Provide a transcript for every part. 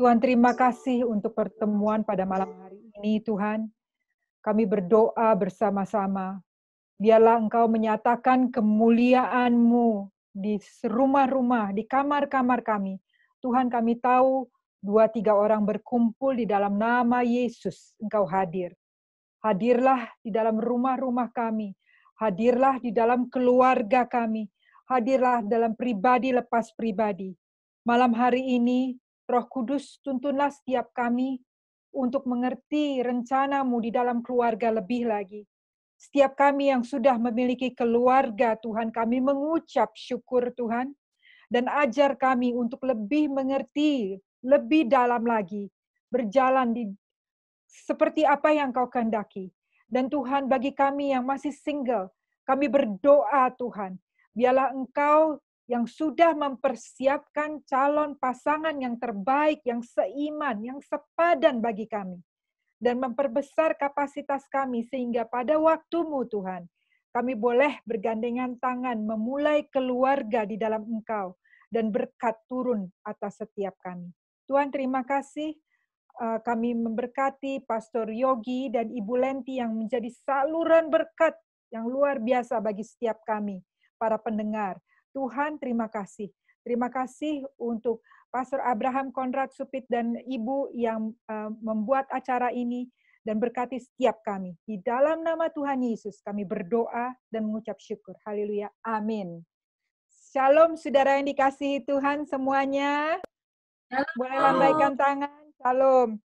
Tuhan, terima kasih untuk pertemuan pada malam hari ini, Tuhan. Kami berdoa bersama-sama. Biarlah Engkau menyatakan kemuliaan-Mu di rumah-rumah, di kamar-kamar kami. Tuhan, kami tahu 2-3 orang berkumpul di dalam nama Yesus, Engkau hadir. Hadirlah di dalam rumah-rumah kami. Hadirlah di dalam keluarga kami. Hadirlah dalam pribadi lepas pribadi. Malam hari ini, Roh Kudus, tuntunlah setiap kami untuk mengerti rencana-Mu di dalam keluarga lebih lagi. Setiap kami yang sudah memiliki keluarga, Tuhan, kami mengucap syukur, Tuhan. Dan ajar kami untuk lebih mengerti, lebih dalam lagi, berjalan seperti apa yang Kau kehendaki. Dan Tuhan, bagi kami yang masih single, kami berdoa, Tuhan, biarlah Engkau yang sudah mempersiapkan calon pasangan yang terbaik, yang seiman, yang sepadan bagi kami. Dan memperbesar kapasitas kami sehingga pada waktu-Mu, Tuhan, kami boleh bergandengan tangan memulai keluarga di dalam Engkau dan berkat turun atas setiap kami. Tuhan, terima kasih. Kami memberkati Pastor Yogi dan Ibu Lenti yang menjadi saluran berkat yang luar biasa bagi setiap kami, para pendengar. Tuhan, terima kasih. Terima kasih untuk Pastor Abraham Konrad Supit dan Ibu yang membuat acara ini dan berkati setiap kami. Di dalam nama Tuhan Yesus kami berdoa dan mengucap syukur. Haleluya. Amin. Shalom saudara yang dikasihi Tuhan semuanya. Boleh lambaikan tangan. Shalom.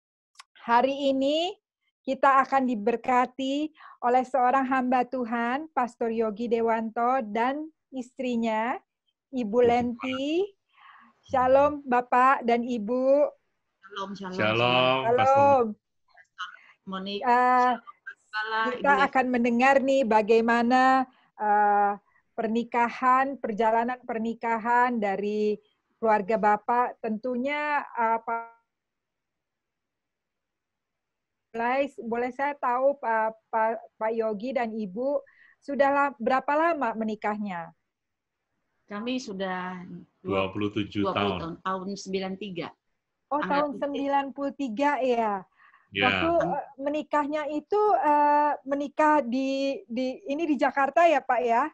Hari ini kita akan diberkati oleh seorang hamba Tuhan, Pastor Yogi Dewanto dan istrinya, Ibu Lenti. Shalom Bapak dan Ibu. Shalom, shalom. Shalom. Shalom. Monik. Kita akan mendengar nih bagaimana perjalanan pernikahan dari keluarga Bapak. Tentunya boleh saya tahu Pak Yogi dan Ibu sudah berapa lama menikahnya? Kami sudah 27 tahun. Tahun 93. Oh, tahun 93 ya. Ya. Waktu menikahnya itu menikah di Jakarta ya, Pak ya?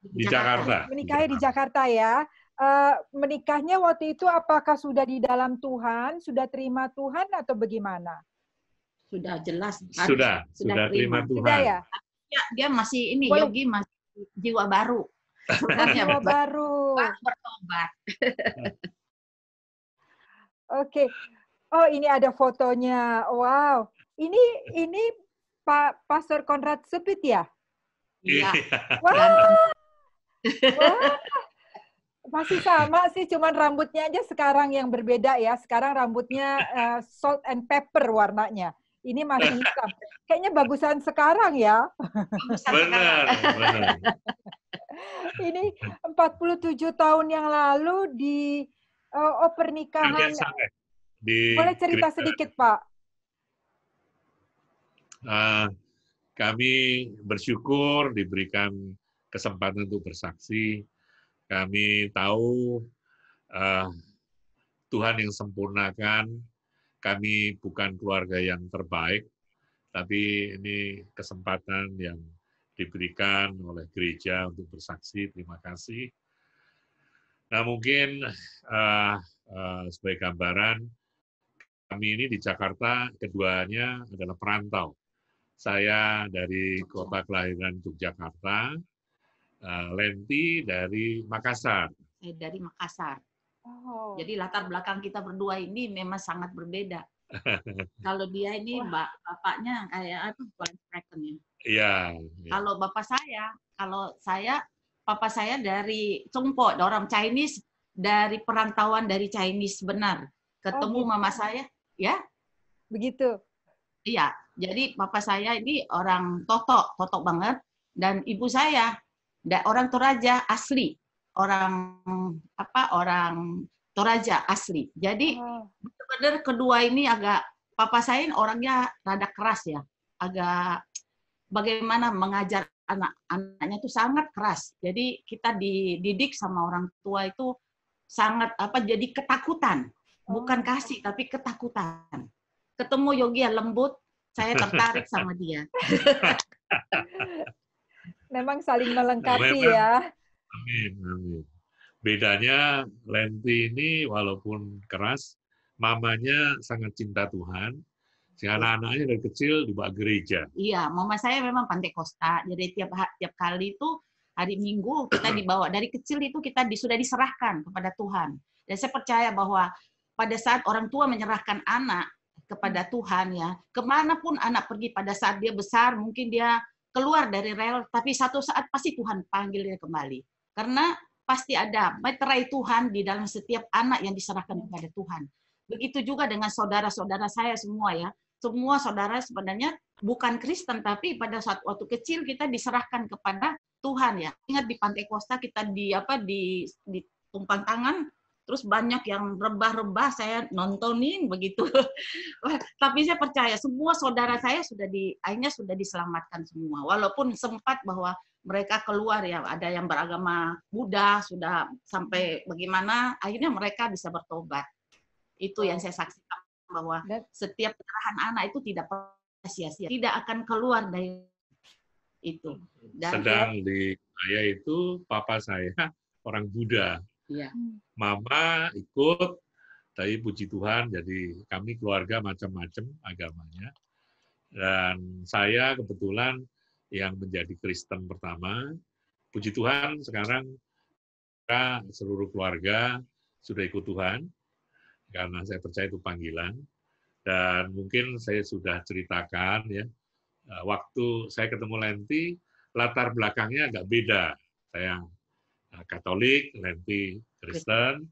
Di Jakarta. Menikahnya di Jakarta ya. Menikahnya waktu itu apakah sudah di dalam Tuhan, sudah terima Tuhan atau bagaimana? Sudah jelas. Sudah terima Tuhan. Sudah ya? Ya, dia masih ini, Boleh. Yogi masih jiwa baru. Jiwa baru. Bertobat. Oke. Oh, ini ada fotonya. Wow. Ini Pak Pastor Konrad Supit ya? Iya. Wah. Wah. Masih sama sih, cuman rambutnya aja sekarang yang berbeda ya. Sekarang rambutnya salt and pepper warnanya. Ini masih hitam. Kayaknya bagusan sekarang ya. Benar. Ini 47 tahun yang lalu di pernikahan. Boleh cerita sedikit, Pak? Kami bersyukur diberikan kesempatan untuk bersaksi. Kami tahu Tuhan yang sempurnakan. Kami bukan keluarga yang terbaik, tapi ini kesempatan yang diberikan oleh gereja untuk bersaksi. Terima kasih. Nah, mungkin sebagai gambaran, kami ini di Jakarta, keduanya adalah perantau. Saya dari kota kelahiran Yogyakarta, Lenti dari Makassar. Dari Makassar. Oh. Jadi latar belakang kita berdua ini memang sangat berbeda. Kalau dia ini bapaknya kayak Frankennya. Iya. Kalau papa saya dari Chongpo, orang Chinese, dari perantauan dari Chinese benar. Ketemu mama saya, ya? Begitu. Iya. Jadi papa saya ini orang Totok banget, dan ibu saya orang Toraja asli. Orang Toraja asli. Jadi benar-benar kedua ini papa saya orangnya rada keras ya. Agak bagaimana mengajar anak-anaknya itu sangat keras. Jadi kita dididik sama orang tua itu sangat jadi ketakutan. Bukan kasih, tapi ketakutan. Ketemu Yogi yang lembut, saya tertarik sama dia. Memang saling melengkapi Memang, ya. amin, amin. Bedanya Lenti ini walaupun keras, mamanya sangat cinta Tuhan, sehingga anak-anaknya dari kecil dibawa gereja. Iya, mama saya memang Pantekosta, jadi tiap kali itu hari Minggu kita dibawa. Dari kecil itu kita sudah diserahkan kepada Tuhan. Dan saya percaya bahwa pada saat orang tua menyerahkan anak kepada Tuhan, ya, kemanapun anak pergi pada saat dia besar, mungkin dia keluar dari rel, tapi satu saat pasti Tuhan panggil dia kembali. Karena pasti ada meterai Tuhan di dalam setiap anak yang diserahkan kepada Tuhan. Begitu juga dengan saudara-saudara saya semua, ya. Semua saudara sebenarnya bukan Kristen, tapi pada saat waktu kecil kita diserahkan kepada Tuhan, ya. Ingat di Pantekosta kita ditumpang tangan, terus banyak yang rebah-rebah, saya nontonin begitu. Tapi saya percaya semua saudara saya akhirnya sudah diselamatkan semua. Walaupun sempat bahwa mereka keluar, ya, ada yang beragama Buddha, sudah sampai bagaimana, akhirnya mereka bisa bertobat. Itu yang saya saksikan, bahwa setiap penyerahan anak itu tidak sia-sia, tidak akan keluar dari itu. Dan sedang di saya itu, papa saya orang Buddha. ya. Mama ikut, tapi puji Tuhan, jadi kami keluarga macam-macam agamanya. Dan saya kebetulan yang menjadi Kristen pertama. Puji Tuhan sekarang seluruh keluarga sudah ikut Tuhan, karena saya percaya itu panggilan. Dan mungkin saya sudah ceritakan, ya, waktu saya ketemu Lenti, latar belakangnya agak beda. Saya Katolik, Lenti Kristen,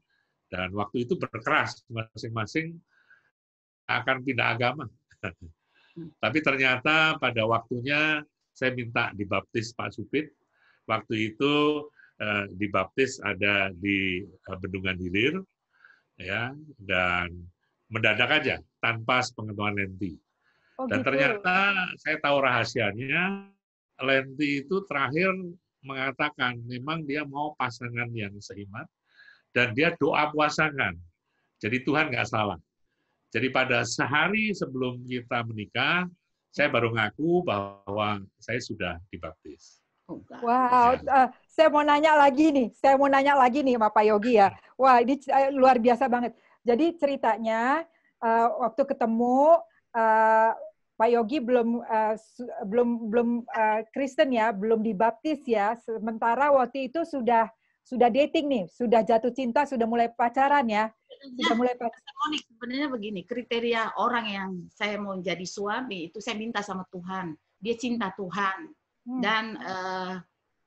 dan waktu itu berkeras masing-masing akan pindah agama. Tapi ternyata pada waktunya saya minta dibaptis Pak Supit. Waktu itu dibaptis ada di Bendungan Hilir, ya, dan mendadak aja tanpa sepengetahuan Lenti. Dan gitu. ternyata saya tahu rahasianya, Lenti itu terakhir mengatakan memang dia mau pasangan yang seiman, dan dia doa pasangan. Jadi Tuhan nggak salah. Jadi pada sehari sebelum kita menikah, saya baru ngaku bahwa saya sudah dibaptis. Wow, saya mau nanya lagi nih, Pak Yogi, ya. Wah, ini luar biasa banget. Jadi ceritanya waktu ketemu Pak Yogi belum Kristen, ya, belum dibaptis, ya. Sementara waktu itu sudah dating nih, sudah jatuh cinta, sudah mulai pacaran, ya. Sudah mulai pacaran. Sebenarnya begini, kriteria orang yang saya mau jadi suami itu saya minta sama Tuhan. Dia cinta Tuhan. Dan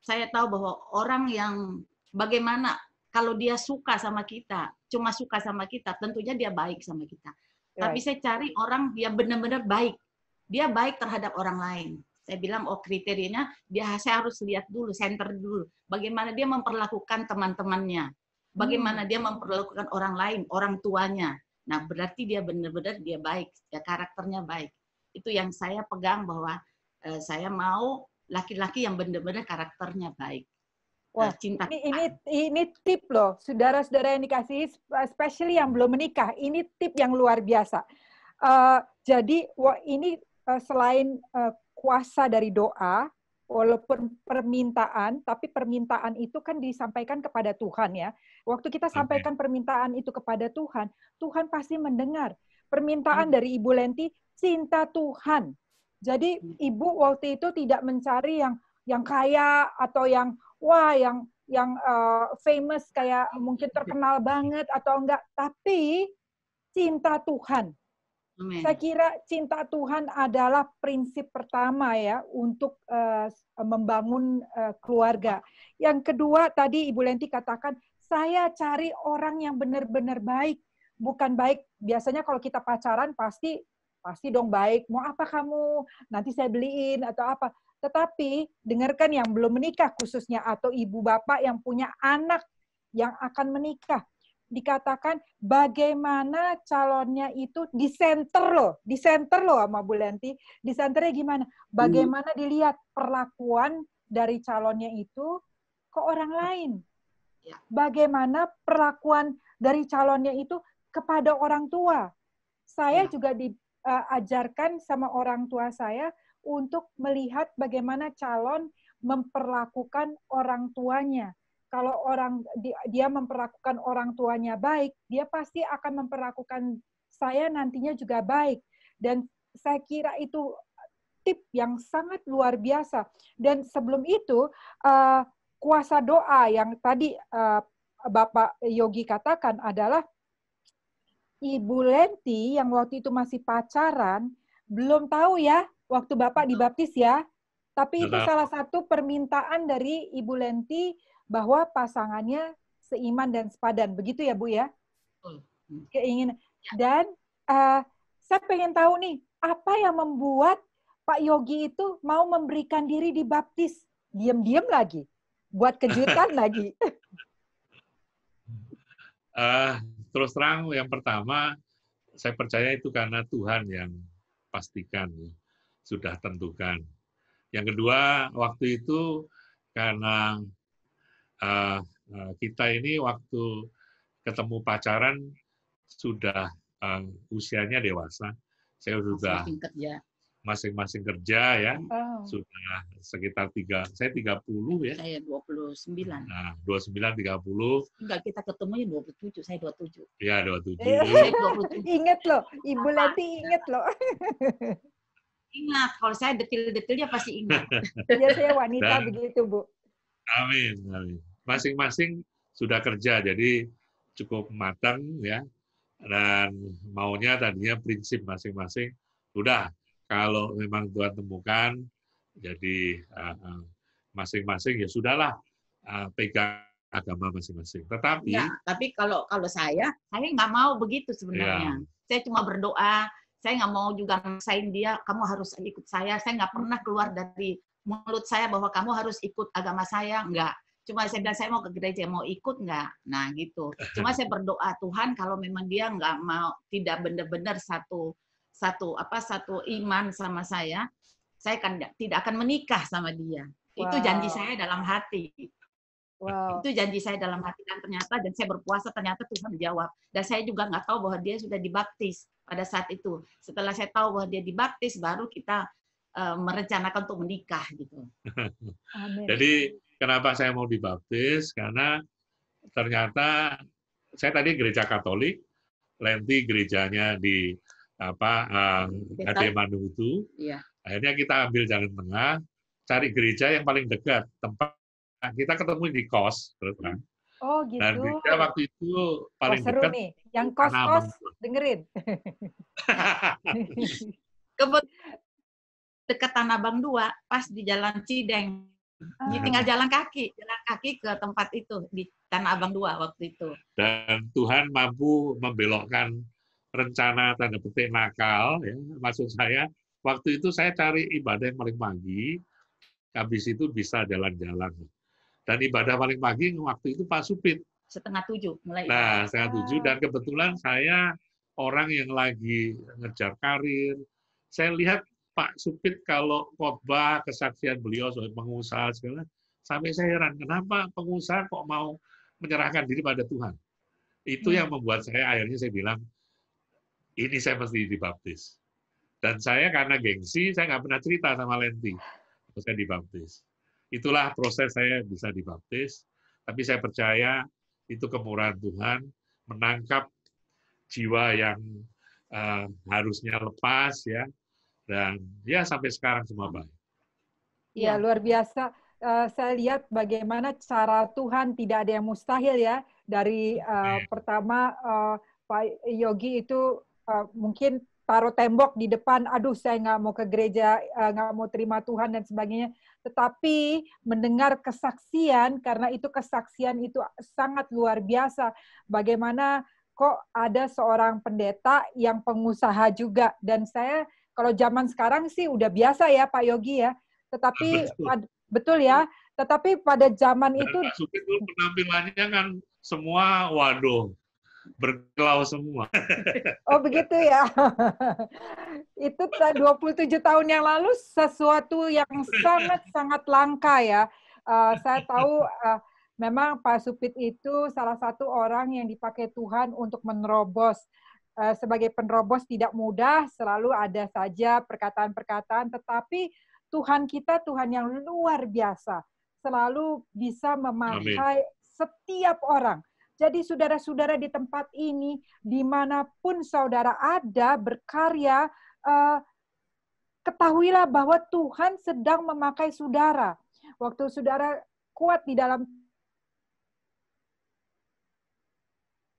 saya tahu bahwa orang yang bagaimana kalau dia suka sama kita, cuma suka sama kita, tentunya dia baik sama kita. Tapi saya cari orang yang benar-benar baik. Dia baik terhadap orang lain. Saya bilang, oh, kriterianya saya harus lihat dulu, center dulu. Bagaimana dia memperlakukan teman-temannya. Bagaimana dia memperlakukan orang lain, orang tuanya. Nah, berarti dia benar-benar dia baik, ya, karakternya baik. Itu yang saya pegang, bahwa saya mau laki-laki yang benar-benar karakternya baik. Wah, cinta. Ini tip loh, saudara-saudara yang dikasihi, especially yang belum menikah. Ini tip yang luar biasa. Jadi, ini selain kuasa dari doa, walaupun permintaan, tapi permintaan itu kan disampaikan kepada Tuhan, ya. Waktu kita sampaikan permintaan itu kepada Tuhan, Tuhan pasti mendengar. Permintaan dari Ibu Lenti, cinta Tuhan. Jadi Ibu waktu itu tidak mencari yang kaya atau yang famous, kayak mungkin terkenal banget atau enggak, tapi cinta Tuhan. Amen. Saya kira cinta Tuhan adalah prinsip pertama, ya, untuk membangun keluarga. Yang kedua, tadi Ibu Lenti katakan, saya cari orang yang benar-benar baik. Bukan baik, biasanya kalau kita pacaran pasti dong baik. Mau apa kamu? Nanti saya beliin atau apa. Tetapi dengarkan yang belum menikah khususnya, atau ibu bapak yang punya anak yang akan menikah. Dikatakan bagaimana calonnya itu di center loh sama Bu Lenti. Di centernya gimana? Bagaimana dilihat perlakuan dari calonnya itu ke orang lain. Bagaimana perlakuan dari calonnya itu kepada orang tua. Saya juga diajarkan sama orang tua saya untuk melihat bagaimana calon memperlakukan orang tuanya. Kalau dia memperlakukan orang tuanya baik, dia pasti akan memperlakukan saya nantinya juga baik. Dan saya kira itu tip yang sangat luar biasa. Dan sebelum itu, kuasa doa yang tadi Bapak Yogi katakan adalah Ibu Lenti yang waktu itu masih pacaran, belum tahu ya waktu Bapak dibaptis ya. Tapi itu salah satu permintaan dari Ibu Lenti bahwa pasangannya seiman dan sepadan. Begitu ya, Bu ya? Keinginan. Dan saya pengen tahu nih, apa yang membuat Pak Yogi itu mau memberikan diri dibaptis? Diam-diam lagi. Buat kejutan lagi. Terus terang, yang pertama, saya percaya itu karena Tuhan yang pastikan, ya, sudah tentukan. Yang kedua, waktu itu karena kita ini waktu ketemu pacaran sudah usianya dewasa. Saya sudah masing-masing kerja ya, sudah sekitar saya 30 ya. Saya 29. Nah, 29, 30. Enggak, kita ketemunya 27, saya 27. Iya, 27. Saya 27. Ingat loh, Ibu Lenti ingat loh. Ingat, kalau saya detil-detilnya pasti ingat. Biasanya wanita begitu, Bu. Amin, amin. Masing-masing sudah kerja, jadi cukup matang ya. Dan maunya tadinya prinsip masing-masing, udah kalau memang Tuhan temukan, jadi masing-masing ya sudahlah pegang agama masing-masing. Tapi kalau saya nggak mau begitu sebenarnya. Ya. Saya cuma berdoa, saya nggak mau juga maksain dia, kamu harus ikut saya. Saya nggak pernah keluar dari mulut saya bahwa kamu harus ikut agama saya, enggak. Cuma saya bilang, saya mau ke gereja, mau ikut enggak? Nah, gitu. Cuma saya berdoa, Tuhan, kalau memang dia enggak mau, tidak benar-benar satu iman sama saya kan tidak akan menikah sama dia. Wow. Itu janji saya dalam hati. Wow. Itu janji saya dalam hati. Dan saya berpuasa, ternyata Tuhan menjawab. Dan saya juga nggak tahu bahwa dia sudah dibaptis pada saat itu. Setelah saya tahu bahwa dia dibaptis, baru kita merencanakan untuk menikah gitu. Amin. Jadi kenapa saya mau dibaptis? Karena ternyata saya tadi gereja Katolik, Lenti gerejanya di Manuhutu. Iya. Akhirnya kita ambil jalan tengah, cari gereja yang paling dekat. Tempat kita ketemu di kos, terus kan. Oh gitu. Dan gereja waktu itu paling seru dekat. Nih. Yang kos-kos dengerin. Dekat Tanah Abang 2, pas di Jalan Cideng. Tinggal jalan kaki ke tempat itu di Tanah Abang 2 waktu itu. Dan Tuhan mampu membelokkan rencana tanda petik nakal, ya. Maksud saya, waktu itu saya cari ibadah yang paling pagi, habis itu bisa jalan-jalan. Dan ibadah paling pagi waktu itu Pak Supit. 6:30 mulai. Nah, 6:30, dan kebetulan saya orang yang lagi ngejar karir. Saya lihat Pak Supit kalau khotbah kesaksian beliau sebagai pengusaha segala, sampai saya heran kenapa pengusaha kok mau menyerahkan diri pada Tuhan. Itu yang membuat saya akhirnya saya bilang ini saya mesti dibaptis. Dan saya karena gengsi saya nggak pernah cerita sama Lenti saya dibaptis. Itulah proses saya bisa dibaptis. Tapi saya percaya itu kemurahan Tuhan menangkap jiwa yang harusnya lepas ya. Dan ya sampai sekarang semua baik. Ya, luar biasa. Saya lihat bagaimana cara Tuhan tidak ada yang mustahil ya. Dari pertama Pak Yogi itu mungkin taruh tembok di depan, aduh saya nggak mau ke gereja, nggak mau terima Tuhan dan sebagainya. Tetapi mendengar kesaksian, karena itu kesaksian itu sangat luar biasa. Bagaimana kok ada seorang pendeta yang pengusaha juga. Dan saya kalau zaman sekarang sih udah biasa ya Pak Yogi ya, tetapi betul ya. Tetapi pada zaman itu penampilannya kan semua waduh berkilau semua. Oh begitu ya. Itu 27 tahun yang lalu sesuatu yang sangat-sangat langka ya. Saya tahu memang Pak Supit itu salah satu orang yang dipakai Tuhan untuk menerobos. Sebagai penerobos tidak mudah, selalu ada saja perkataan-perkataan, tetapi Tuhan kita Tuhan yang luar biasa, selalu bisa memakai setiap orang. Jadi saudara-saudara di tempat ini, dimanapun saudara ada berkarya, ketahuilah bahwa Tuhan sedang memakai saudara. Waktu saudara kuat di dalam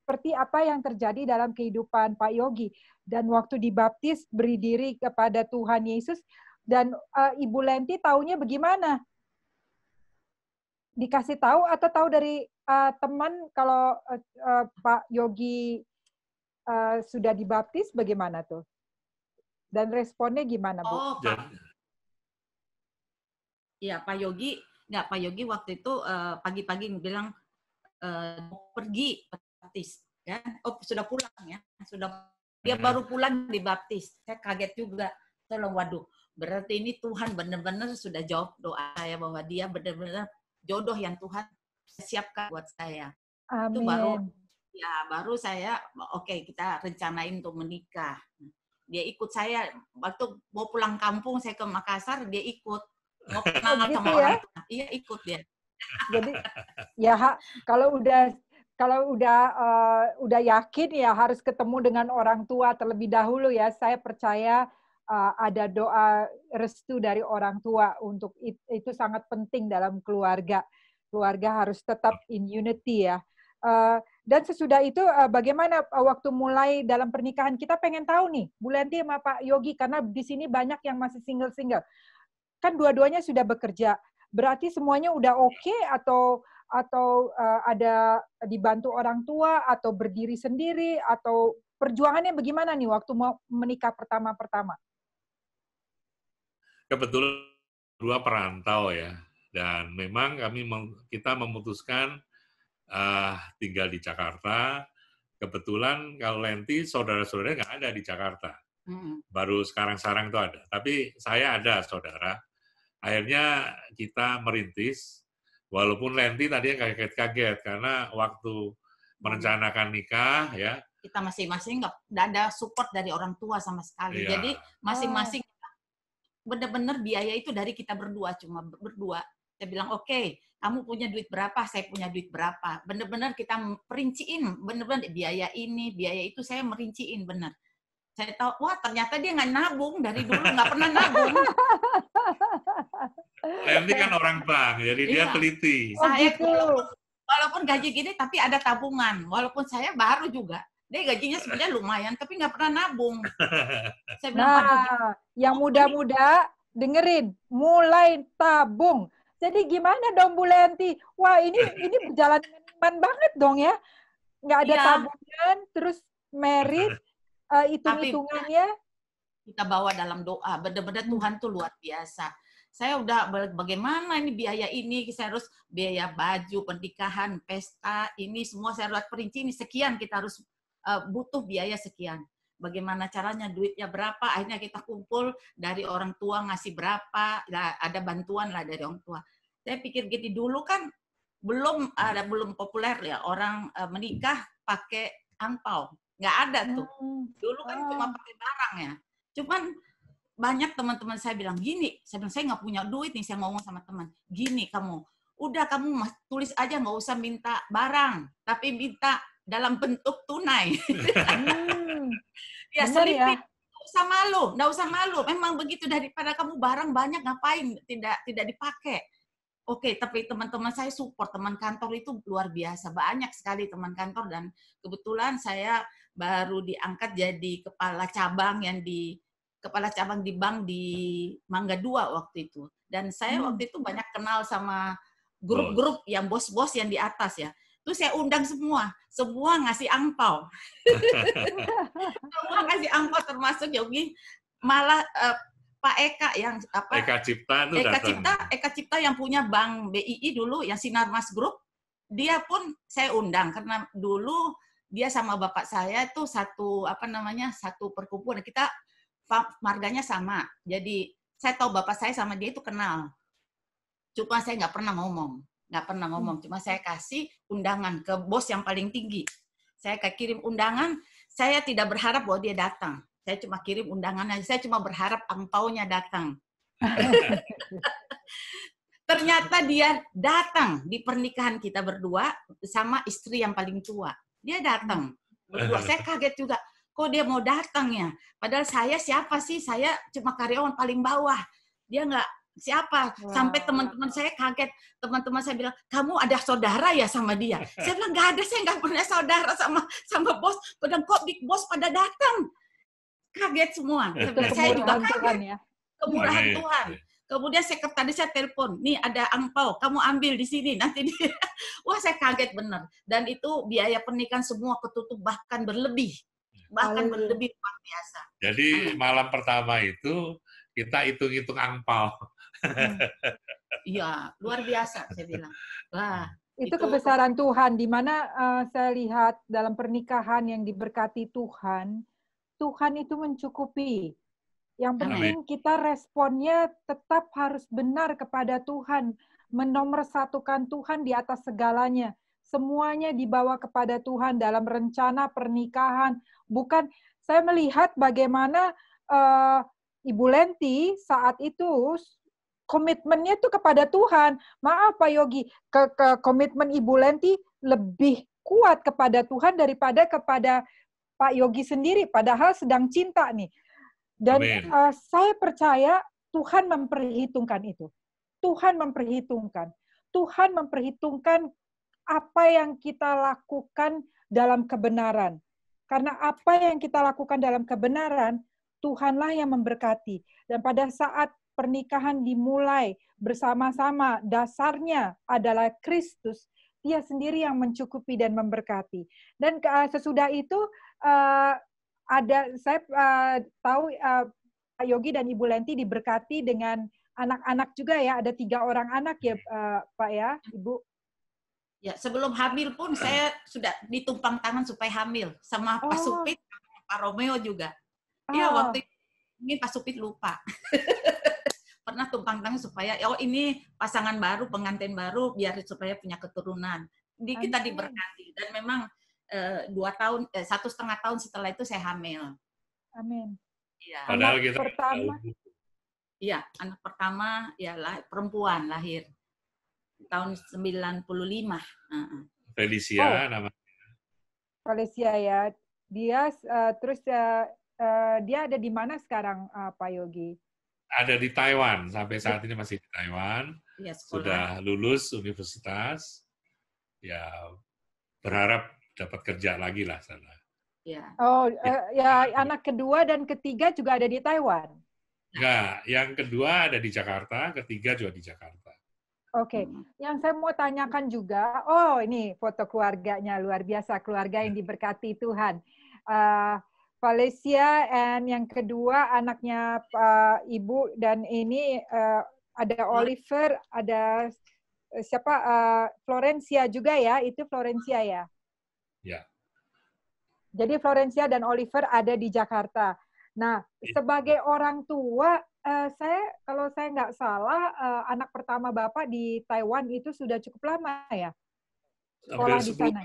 seperti apa yang terjadi dalam kehidupan Pak Yogi. Dan waktu dibaptis, beri diri kepada Tuhan Yesus, dan Ibu Lenti taunya bagaimana? Dikasih tahu atau tahu dari teman kalau Pak Yogi sudah dibaptis, bagaimana tuh? Dan responnya gimana, Bu? Oh, Pak. Ya, Pak Yogi waktu itu pagi-pagi bilang pergi baptis, ya. Oh, sudah pulang ya. Dia baru pulang dibaptis. Saya kaget juga. Saya bilang, waduh, berarti ini Tuhan benar-benar sudah jawab doa saya bahwa dia benar-benar jodoh yang Tuhan siapkan buat saya. Amin. Itu baru saya oke, kita rencanain untuk menikah. Dia ikut saya waktu mau pulang kampung, saya ke Makassar, dia ikut. Mau kenal sama orang. Iya, ikut dia. Jadi ya kalau udah yakin ya harus ketemu dengan orang tua terlebih dahulu ya. Saya percaya ada doa restu dari orang tua untuk itu sangat penting dalam keluarga. Keluarga harus tetap in unity ya. Dan sesudah itu bagaimana waktu mulai dalam pernikahan? Kita pengen tahu nih, Bu Lenti sama Pak Yogi, karena di sini banyak yang masih single-single. Kan dua-duanya sudah bekerja. Berarti semuanya udah oke atau ada dibantu orang tua atau berdiri sendiri atau perjuangannya bagaimana nih waktu mau menikah pertama-pertama? Kebetulan dua perantau ya, dan memang kita memutuskan tinggal di Jakarta. Kebetulan kalau Lenti saudara-saudara nggak ada di Jakarta, baru sekarang-sekarang itu ada. Tapi saya ada saudara. Akhirnya kita merintis, walaupun Lenti tadinya kaget-kaget karena waktu merencanakan nikah ya. Kita masing-masing nggak ada support dari orang tua sama sekali. Iya. Jadi masing-masing benar-benar biaya itu dari kita berdua, cuma berdua. Saya bilang, oke, kamu punya duit berapa, saya punya duit berapa. Benar-benar kita perinciin, benar-benar biaya ini, biaya itu saya merinciin benar. Saya tahu, wah ternyata dia nggak nabung, dari dulu nggak pernah nabung. Lenti kan orang bank, jadi dia teliti. Saya walaupun gaji gini, tapi ada tabungan. Walaupun saya baru juga. Dia gajinya sebenarnya lumayan, tapi nggak pernah nabung. Saya bilang, yang muda-muda dengerin, mulai tabung. Jadi gimana dong Bu Lenti? Wah ini berjalan dengan iman banget dong ya. Nggak ada tabungan, terus merit, hitung-hitungannya. Kita bawa dalam doa, benar-benar Tuhan tuh luar biasa. Saya udah bagaimana ini biaya ini, saya harus biaya baju, pernikahan, pesta, ini semua saya buat perinci, ini sekian kita harus butuh biaya sekian. Bagaimana caranya, duitnya berapa, akhirnya kita kumpul dari orang tua ngasih berapa, ada bantuan lah dari orang tua. Saya pikir gini, dulu kan belum populer ya, orang menikah pakai angpau. Nggak ada tuh. Dulu kan cuma pakai barang ya. Cuman banyak teman-teman saya bilang gini, saya nggak punya duit nih, saya ngomong sama teman, gini kamu, udah kamu tulis aja, nggak usah minta barang, tapi minta dalam bentuk tunai. Ya selipin, nggak usah malu, memang begitu, daripada kamu barang banyak ngapain, tidak dipakai. Oke, tapi teman-teman saya support, teman kantor itu luar biasa, banyak sekali teman kantor, dan kebetulan saya baru diangkat jadi kepala cabang di bank di Mangga 2 waktu itu. Dan saya waktu itu banyak kenal sama grup-grup yang bos-bos yang di atas ya. Terus saya undang semua ngasih angpau. Semua ngasih angpau termasuk Yogi, malah Pak Eka yang Eka Cipta yang punya Bank BII dulu, yang Sinarmas Group, dia pun saya undang karena dulu dia sama bapak saya itu satu perkumpulan, kita marganya sama. Jadi saya tahu bapak saya sama dia itu kenal. Cuma saya nggak pernah ngomong. nggak pernah ngomong. Cuma saya kasih undangan ke bos yang paling tinggi. Saya kirim undangan, saya tidak berharap bahwa dia datang. Saya cuma kirim undangan aja, saya cuma berharap angpaunya datang. Ternyata dia datang di pernikahan kita berdua sama istri yang paling tua. Dia datang berdua. Saya kaget juga. Kok dia mau datang ya? Padahal saya siapa sih? Saya cuma karyawan paling bawah. Dia nggak siapa. Sampai teman-teman saya kaget. Teman-teman saya bilang, kamu ada saudara ya sama dia? Saya bilang, nggak ada. Saya nggak pernah saudara sama bos. Padahal kok big boss pada datang? Kaget semua. Saya juga kaget. Kemurahan Tuhan. Kemudian sekretaris saya telepon, nih ada angpau, kamu ambil di sini, nanti dia. Wah, saya kaget benar. Dan itu biaya pernikahan semua ketutup, bahkan berlebih. Bahkan berlebih luar biasa. Jadi malam pertama itu kita hitung-hitung angpau. Iya, luar biasa saya bilang. Wah, itu kebesaran Tuhan, di mana saya lihat dalam pernikahan yang diberkati Tuhan, Tuhan itu mencukupi. Yang penting kita responnya tetap harus benar kepada Tuhan, menomorsatukan Tuhan di atas segalanya. Semuanya dibawa kepada Tuhan dalam rencana pernikahan. Bukan, saya melihat bagaimana Ibu Lenti saat itu komitmennya tuh kepada Tuhan. Maaf Pak Yogi, komitmen Ibu Lenti lebih kuat kepada Tuhan daripada kepada Pak Yogi sendiri, padahal sedang cinta nih. Dan saya percaya Tuhan memperhitungkan itu. Tuhan memperhitungkan. Tuhan memperhitungkan apa yang kita lakukan dalam kebenaran. Karena apa yang kita lakukan dalam kebenaran, Tuhanlah yang memberkati. Dan pada saat pernikahan dimulai bersama-sama, dasarnya adalah Kristus. Dia sendiri yang mencukupi dan memberkati. Dan sesudah itu, saya tahu Pak Yogi dan Ibu Lenti diberkati dengan anak-anak juga ya, ada 3 orang anak ya Pak ya, Ibu. Ya, sebelum hamil pun saya sudah ditumpang tangan supaya hamil sama Pak Supit, Pak Romeo juga. Iya, waktu ini Pak Supit lupa. Pernah tumpang tangan supaya ini pasangan baru, pengantin baru, biar supaya punya keturunan. Kita diberkati dan memang 1,5 tahun setelah itu saya hamil. Amin. Ya. Padahal anak kita pertama. Iya, anak pertama ya perempuan lahir tahun 95. Felicia namanya. Felicia ya. Dia terus dia ada di mana sekarang Pak Yogi? Ada di Taiwan, sampai saat ini masih di Taiwan. Ya, sudah lulus universitas. Ya, berharap dapat kerja lagi lah sana. Ya. Ya anak kedua dan ketiga juga ada di Taiwan. Enggak, yang kedua ada di Jakarta, ketiga juga di Jakarta. Oke, yang saya mau tanyakan juga, ini foto keluarganya luar biasa, keluarga yang diberkati Tuhan. Felicia, and yang kedua anaknya Ibu, dan ini ada Oliver, ada siapa? Florencia juga ya, itu Florencia ya? Ya. Jadi Florencia dan Oliver ada di Jakarta. Nah, sebagai orang tua, kalau saya nggak salah, anak pertama Bapak di Taiwan itu sudah cukup lama ya? Sekolah di sana.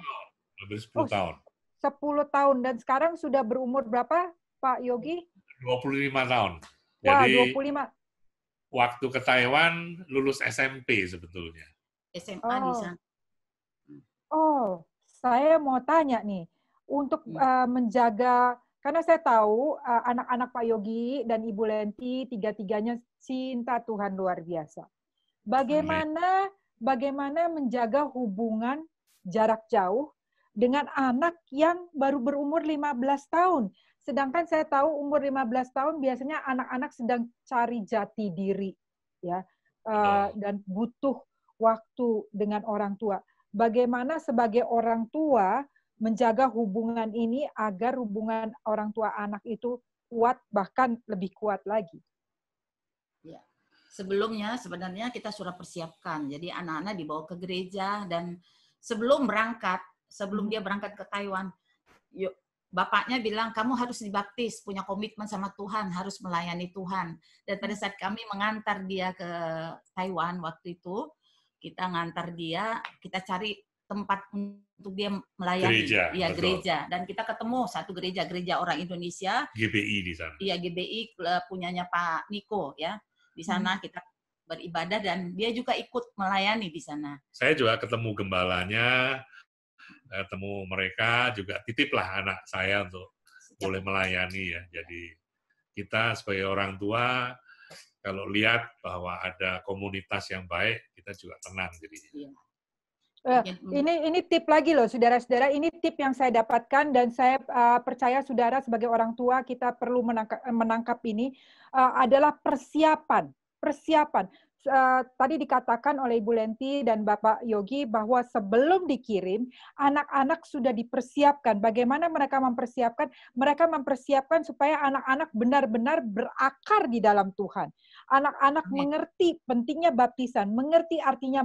Hampir 10 tahun. 10 tahun. Dan sekarang sudah berumur berapa, Pak Yogi? 25 tahun. Wah, Jadi, 25. Waktu ke Taiwan, lulus SMP sebetulnya. SMA di sana. Saya mau tanya nih, untuk menjaga, karena saya tahu anak-anak Pak Yogi dan Ibu Lenti, tiga-tiganya cinta Tuhan luar biasa. Bagaimana menjaga hubungan jarak jauh dengan anak yang baru berumur 15 tahun? Sedangkan saya tahu umur 15 tahun biasanya anak-anak sedang cari jati diri, ya, dan butuh waktu dengan orang tua. Bagaimana sebagai orang tua menjaga hubungan ini agar hubungan orang tua anak itu kuat, bahkan lebih kuat lagi? Ya. Sebelumnya sebenarnya kita sudah persiapkan. Jadi anak-anak dibawa ke gereja dan sebelum dia berangkat ke Taiwan, bapaknya bilang kamu harus dibaptis, punya komitmen sama Tuhan, harus melayani Tuhan. Dan pada saat kami mengantar dia ke Taiwan waktu itu, kita ngantar dia, kita cari tempat untuk dia melayani. Gereja, Iya, betul. gereja. Dan kita ketemu satu gereja orang Indonesia. GBI di sana. Iya, GBI punyanya Pak Niko ya. Di sana kita beribadah dan dia juga ikut melayani di sana. Saya juga ketemu gembalanya, ketemu mereka, juga titiplah anak saya untuk boleh melayani ya. Jadi kita sebagai orang tua, kalau lihat bahwa ada komunitas yang baik, kita juga tenang jadinya. Iya. Ini tip lagi loh, saudara-saudara. Ini tip yang saya dapatkan dan saya percaya saudara sebagai orang tua kita perlu menangkap ini adalah persiapan. Tadi dikatakan oleh Ibu Lenti dan Bapak Yogi bahwa sebelum dikirim, anak-anak sudah dipersiapkan. Bagaimana mereka mempersiapkan? Mereka mempersiapkan supaya anak-anak benar-benar berakar di dalam Tuhan. Anak-anak mengerti pentingnya baptisan, mengerti artinya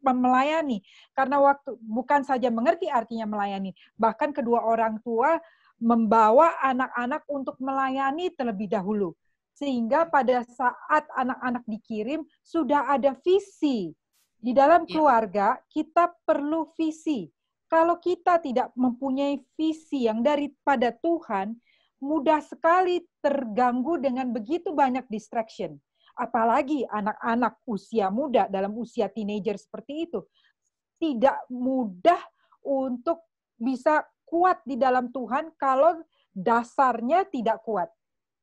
melayani. Karena bukan saja mengerti artinya melayani, bahkan kedua orang tua membawa anak-anak untuk melayani terlebih dahulu. Sehingga pada saat anak-anak dikirim, sudah ada visi. Di dalam keluarga, kita perlu visi. Kalau kita tidak mempunyai visi yang daripada Tuhan, mudah sekali terganggu dengan begitu banyak distraction. Apalagi anak-anak usia muda dalam usia teenager seperti itu. Tidak mudah untuk bisa kuat di dalam Tuhan kalau dasarnya tidak kuat.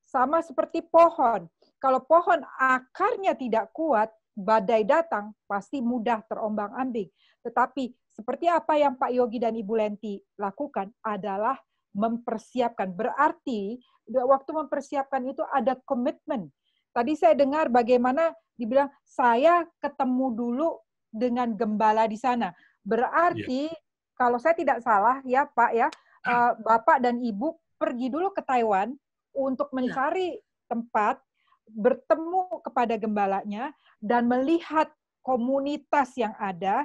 Sama seperti pohon. Kalau pohon akarnya tidak kuat, badai datang, pasti mudah terombang-ambing. Tetapi seperti apa yang Pak Yogi dan Ibu Lenti lakukan adalah mempersiapkan. Berarti waktu mempersiapkan itu ada komitmen. Tadi saya dengar bagaimana dibilang, saya ketemu dulu dengan gembala di sana. Berarti, kalau saya tidak salah ya Pak ya, Bapak dan Ibu pergi dulu ke Taiwan untuk mencari tempat, bertemu kepada gembalanya, dan melihat komunitas yang ada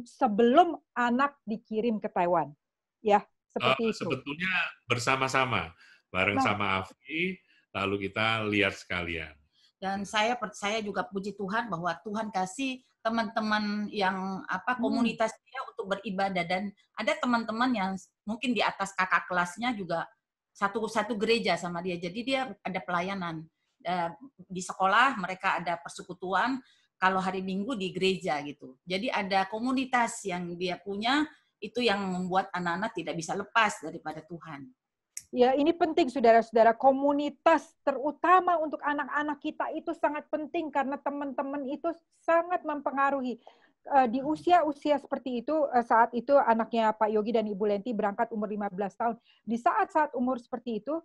sebelum anak dikirim ke Taiwan. Ya, seperti itu. Sebetulnya bersama-sama, bareng sama Afi, lalu kita lihat sekalian. Dan saya percaya juga puji Tuhan bahwa Tuhan kasih teman-teman yang komunitas dia untuk beribadah, dan ada teman-teman yang mungkin di atas kakak kelasnya juga satu gereja sama dia. Jadi dia ada pelayanan di sekolah, mereka ada persekutuan, kalau hari Minggu di gereja gitu. Jadi ada komunitas yang dia punya, itu yang membuat anak-anak tidak bisa lepas daripada Tuhan. Ya, ini penting saudara-saudara, komunitas terutama untuk anak-anak kita itu sangat penting karena teman-teman itu sangat mempengaruhi. Di usia-usia seperti itu, saat itu anaknya Pak Yogi dan Ibu Lenti berangkat umur 15 tahun. Di saat-saat umur seperti itu,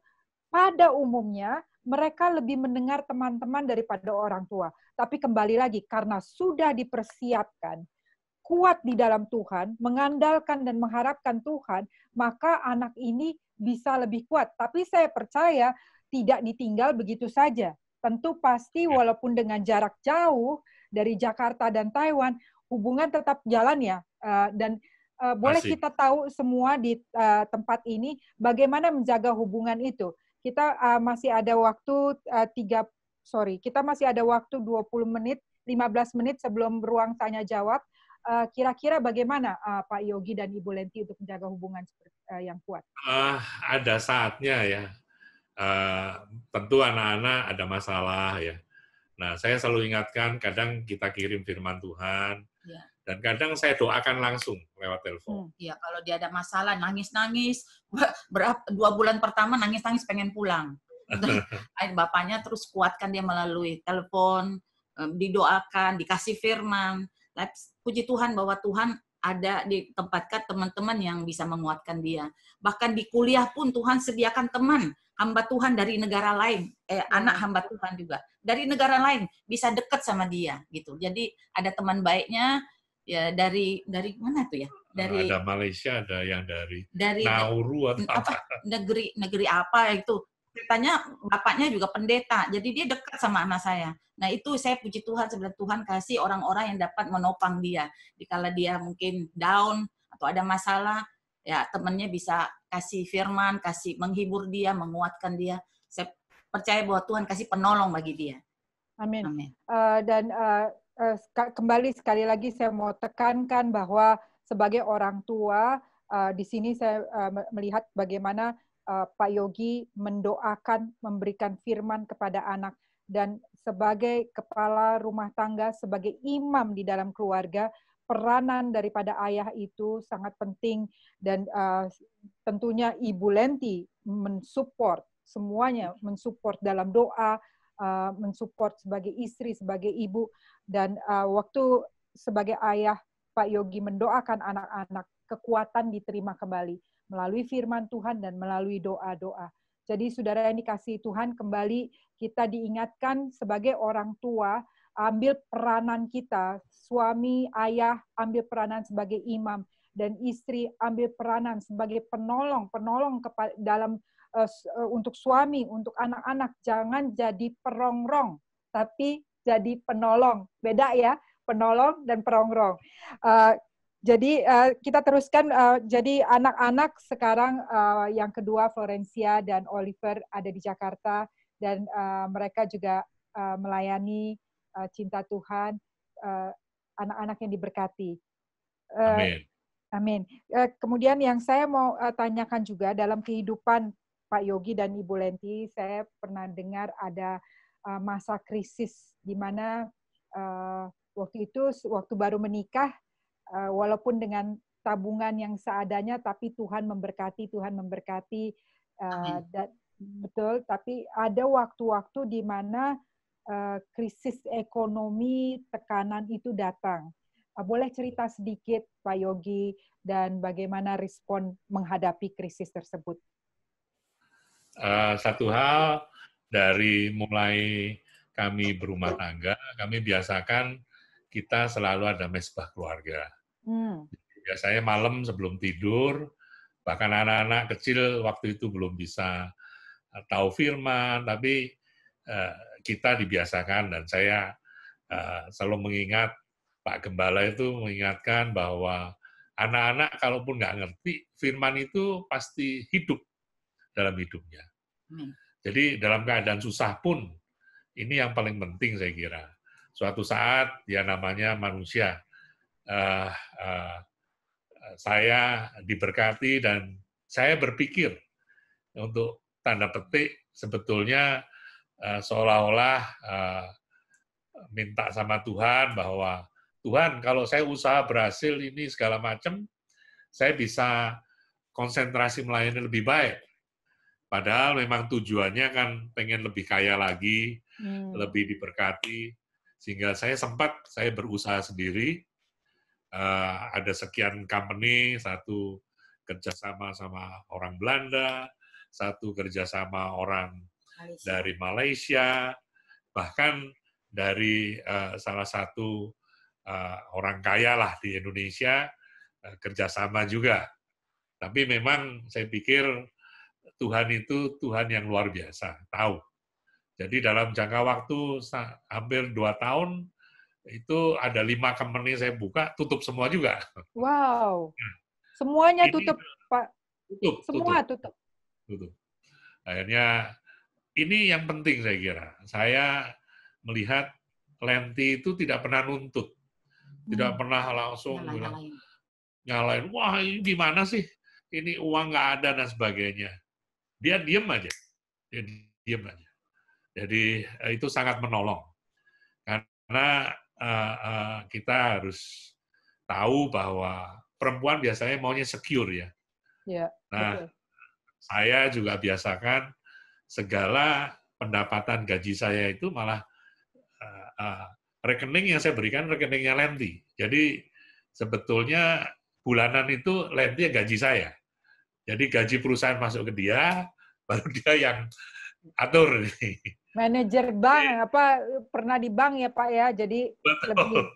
pada umumnya mereka lebih mendengar teman-teman daripada orang tua. Tapi kembali lagi, karena sudah dipersiapkan, kuat di dalam Tuhan, mengandalkan dan mengharapkan Tuhan, maka anak ini bisa lebih kuat. Tapi saya percaya tidak ditinggal begitu saja. Tentu pasti walaupun dengan jarak jauh dari Jakarta dan Taiwan, hubungan tetap jalan ya. Dan boleh kita tahu semua di tempat ini bagaimana menjaga hubungan itu. Kita masih ada waktu 20 menit, 15 menit sebelum ruang tanya jawab. Kira-kira bagaimana Pak Yogi dan Ibu Lenti untuk menjaga hubungan yang kuat? Ada saatnya ya. Tentu anak-anak ada masalah ya. Nah, saya selalu ingatkan, kadang kita kirim firman Tuhan, dan kadang saya doakan langsung lewat telepon. Ya, kalau dia ada masalah, nangis-nangis, 2 bulan pertama nangis-nangis pengen pulang. Bapaknya terus kuatkan dia melalui telepon, didoakan, dikasih firman. Puji Tuhan bahwa Tuhan ada ditempatkan teman-teman yang bisa menguatkan dia. Bahkan di kuliah pun Tuhan sediakan teman, hamba Tuhan dari negara lain, anak hamba Tuhan juga. Dari negara lain, bisa dekat sama dia. gitu. Jadi ada teman baiknya, ya dari mana tuh ya? Ada Malaysia, ada yang dari Nauru atau apa? Negeri apa itu. Ceritanya bapaknya juga pendeta, jadi dia dekat sama anak saya. Nah itu saya puji Tuhan, sebenarnya Tuhan kasih orang-orang yang dapat menopang dia. Dikala dia mungkin down atau ada masalah, ya temannya bisa kasih firman, kasih menghibur dia, menguatkan dia. Saya percaya bahwa Tuhan kasih penolong bagi dia. Amin. Amin. Dan kembali sekali lagi saya mau tekankan bahwa sebagai orang tua, di sini saya melihat bagaimana Pak Yogi mendoakan, memberikan firman kepada anak, dan sebagai kepala rumah tangga, sebagai imam di dalam keluarga, peranan daripada ayah itu sangat penting, dan tentunya Ibu Lenti mensupport semuanya, mensupport dalam doa, mensupport sebagai istri, sebagai ibu, dan waktu sebagai ayah Pak Yogi mendoakan anak-anak, kekuatan diterima kembali melalui firman Tuhan dan melalui doa-doa. Jadi saudara yang dikasihi Tuhan, kembali kita diingatkan sebagai orang tua, ambil peranan kita, suami, ayah, ambil peranan sebagai imam, dan istri ambil peranan sebagai penolong dalam untuk suami, untuk anak-anak. Jangan jadi perongrong, tapi jadi penolong. Beda ya, penolong dan perongrong. Jadi kita teruskan, jadi anak-anak sekarang yang kedua Florencia dan Oliver ada di Jakarta, dan mereka juga melayani cinta Tuhan, anak-anak yang diberkati. Amin. Amin. Kemudian yang saya mau tanyakan juga, dalam kehidupan Pak Yogi dan Ibu Lenti, saya pernah dengar ada masa krisis di mana waktu itu, waktu baru menikah, walaupun dengan tabungan yang seadanya, tapi Tuhan memberkati, dan betul. Tapi ada waktu-waktu di mana krisis ekonomi, tekanan itu datang. Boleh cerita sedikit, Pak Yogi, dan bagaimana respon menghadapi krisis tersebut? Satu hal, dari mulai kami berumah tangga, kami biasakan kita selalu ada mesbah keluarga. Biasanya malam sebelum tidur, bahkan anak-anak kecil waktu itu belum bisa tahu firman, tapi kita dibiasakan, dan saya selalu mengingat, Pak Gembala itu mengingatkan bahwa anak-anak kalaupun nggak ngerti, firman itu pasti hidup dalam hidupnya. Jadi dalam keadaan susah pun, ini yang paling penting saya kira. Suatu saat, ya namanya manusia, saya diberkati dan saya berpikir untuk tanda petik sebetulnya seolah-olah minta sama Tuhan bahwa Tuhan, kalau saya usaha berhasil ini segala macam, saya bisa konsentrasi melayani lebih baik. Padahal memang tujuannya kan pengen lebih kaya lagi, lebih diberkati, sehingga saya berusaha sendiri, ada sekian company, satu kerjasama sama orang Belanda, satu kerjasama orang dari Malaysia, bahkan dari salah satu orang kaya lah di Indonesia, kerjasama juga. Tapi memang saya pikir Tuhan itu Tuhan yang luar biasa, tahu. Jadi dalam jangka waktu hampir 2 tahun, itu ada 5 company saya buka, tutup semua juga. Wow, semuanya tutup, Pak? Semua tutup. Akhirnya, ini yang penting saya kira. Saya melihat Lenti itu tidak pernah nuntut. Tidak pernah langsung nyalain, wah ini gimana sih, ini uang nggak ada dan sebagainya. Dia diam aja. Jadi itu sangat menolong. Karena kita harus tahu bahwa perempuan biasanya maunya secure ya. Nah, betul. Saya juga biasakan segala pendapatan gaji saya itu malah rekening yang saya berikan rekeningnya Lenti. Jadi sebetulnya bulanan itu Lenti yang gaji saya. Jadi gaji perusahaan masuk ke dia, baru dia yang atur. Manajer bank, pernah di bank ya Pak ya, jadi betul.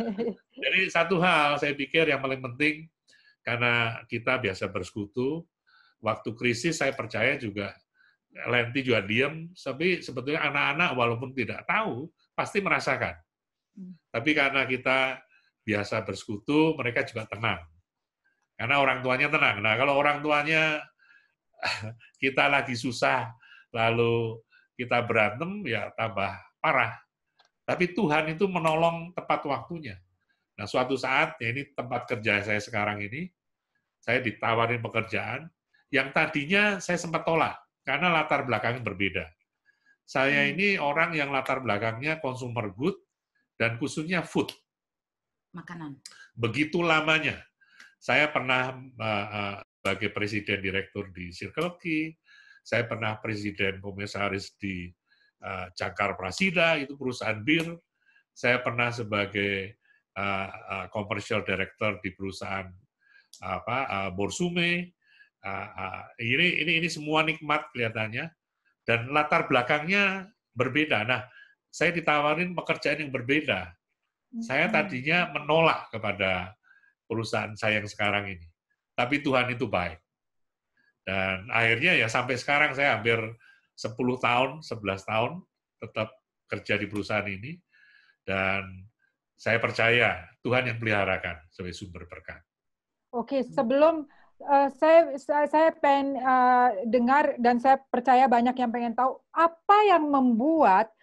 Lebih. Jadi satu hal saya pikir yang paling penting, karena kita biasa bersekutu, waktu krisis saya percaya juga Lenti juga diam, tapi sebetulnya anak-anak walaupun tidak tahu, pasti merasakan. Tapi karena kita biasa bersekutu, mereka juga tenang. Karena orang tuanya tenang. Nah, kalau orang tuanya kita lagi susah, lalu kita berantem, ya tambah parah. Tapi Tuhan itu menolong tepat waktunya. Nah, suatu saat, ya ini tempat kerja saya sekarang ini, saya ditawarin pekerjaan yang tadinya saya sempat tolak, karena latar belakangnya berbeda. Saya ini orang yang latar belakangnya consumer good, dan khususnya food. Makanan. Begitu lamanya. Saya pernah sebagai presiden direktur di Circle K, saya pernah presiden komisaris di Jangkar Prasida, itu perusahaan bir. Saya pernah sebagai commercial director di perusahaan Borsume. Ini semua nikmat kelihatannya, dan latar belakangnya berbeda. Nah, saya ditawarin pekerjaan yang berbeda. Saya tadinya menolak kepada perusahaan saya yang sekarang ini. Tapi Tuhan itu baik. Dan akhirnya ya sampai sekarang saya hampir 10 tahun, 11 tahun tetap kerja di perusahaan ini. Dan saya percaya Tuhan yang peliharakan sebagai sumber berkat. Oke, sebelum saya pengen dengar, dan saya percaya banyak yang pengen tahu, apa yang membuat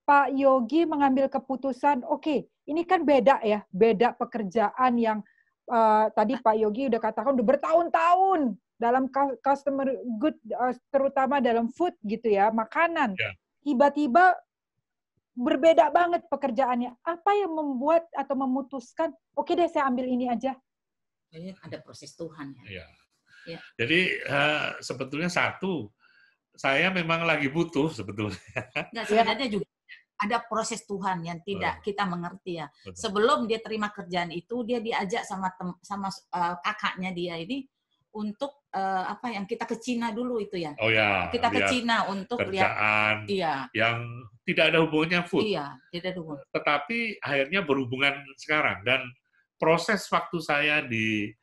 Pak Yogi mengambil keputusan, oke, ini kan beda ya, beda pekerjaan yang tadi Pak Yogi udah katakan udah bertahun-tahun dalam customer good, terutama dalam food gitu ya, makanan. Ya. Tiba-tiba berbeda banget pekerjaannya. Apa yang membuat atau memutuskan, oke deh saya ambil ini aja? Ada proses Tuhan ya. Ya. Jadi sebetulnya satu, saya memang lagi butuh sebetulnya. Nggak, sebenarnya juga ada proses Tuhan yang tidak kita mengerti ya. Betul. Sebelum dia terima kerjaan itu, dia diajak sama kakaknya dia ini untuk yang kita ke Cina dulu itu ya. Oh ya. Kita ke Cina untuk kerjaan yang tidak ada hubungannya food. Iya, tidak ada hubungan. Tetapi akhirnya berhubungan sekarang, dan proses waktu saya di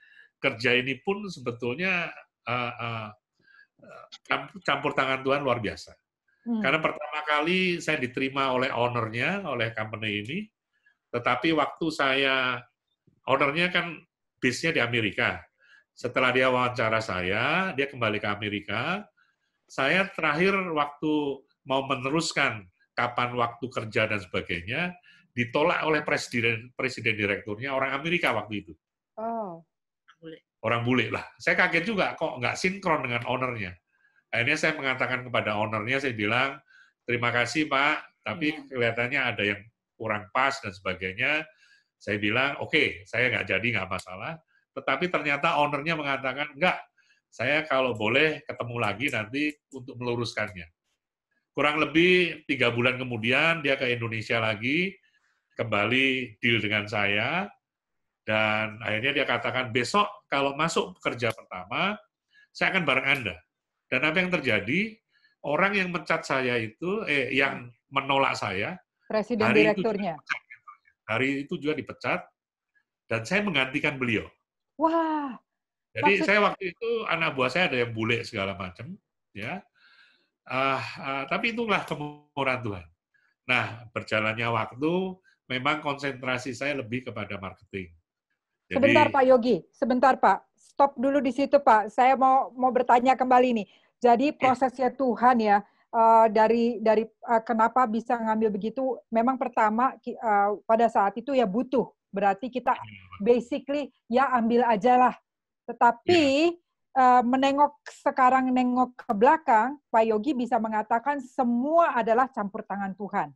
kerja ini pun sebetulnya campur tangan Tuhan luar biasa. Karena pertama kali saya diterima oleh ownernya, oleh company ini, tetapi waktu ownernya kan base-nya di Amerika. Setelah dia wawancara saya, dia kembali ke Amerika. Saya terakhir waktu mau meneruskan kapan waktu kerja dan sebagainya, ditolak oleh presiden direkturnya orang Amerika waktu itu. Oh. Orang bule lah. Saya kaget juga, kok nggak sinkron dengan ownernya. Akhirnya saya mengatakan kepada ownernya, saya bilang, terima kasih Pak, tapi kelihatannya ada yang kurang pas dan sebagainya. Saya bilang, oke, saya nggak jadi, nggak masalah. Tetapi ternyata ownernya mengatakan, enggak, saya kalau boleh ketemu lagi nanti untuk meluruskannya. Kurang lebih 3 bulan kemudian, dia ke Indonesia lagi, kembali deal dengan saya, dan akhirnya dia katakan, besok kalau masuk kerja pertama, saya akan bareng Anda. Dan apa yang terjadi, orang yang mencat saya itu, yang menolak saya, presiden direkturnya. Hari itu juga dipecat, dan saya menggantikan beliau. Wah. Jadi saya waktu itu, anak buah saya ada yang bule segala macam, ya. Tapi itulah kemurahan Tuhan. Nah, berjalannya waktu, memang konsentrasi saya lebih kepada marketing. Jadi, sebentar Pak Yogi, sebentar Pak. Stop dulu di situ Pak. Saya mau bertanya kembali nih. Jadi prosesnya Tuhan ya, dari kenapa bisa ngambil begitu, memang pertama pada saat itu ya butuh. Berarti kita basically ya ambil aja lah. Tetapi sekarang nengok ke belakang, Pak Yogi bisa mengatakan semua adalah campur tangan Tuhan.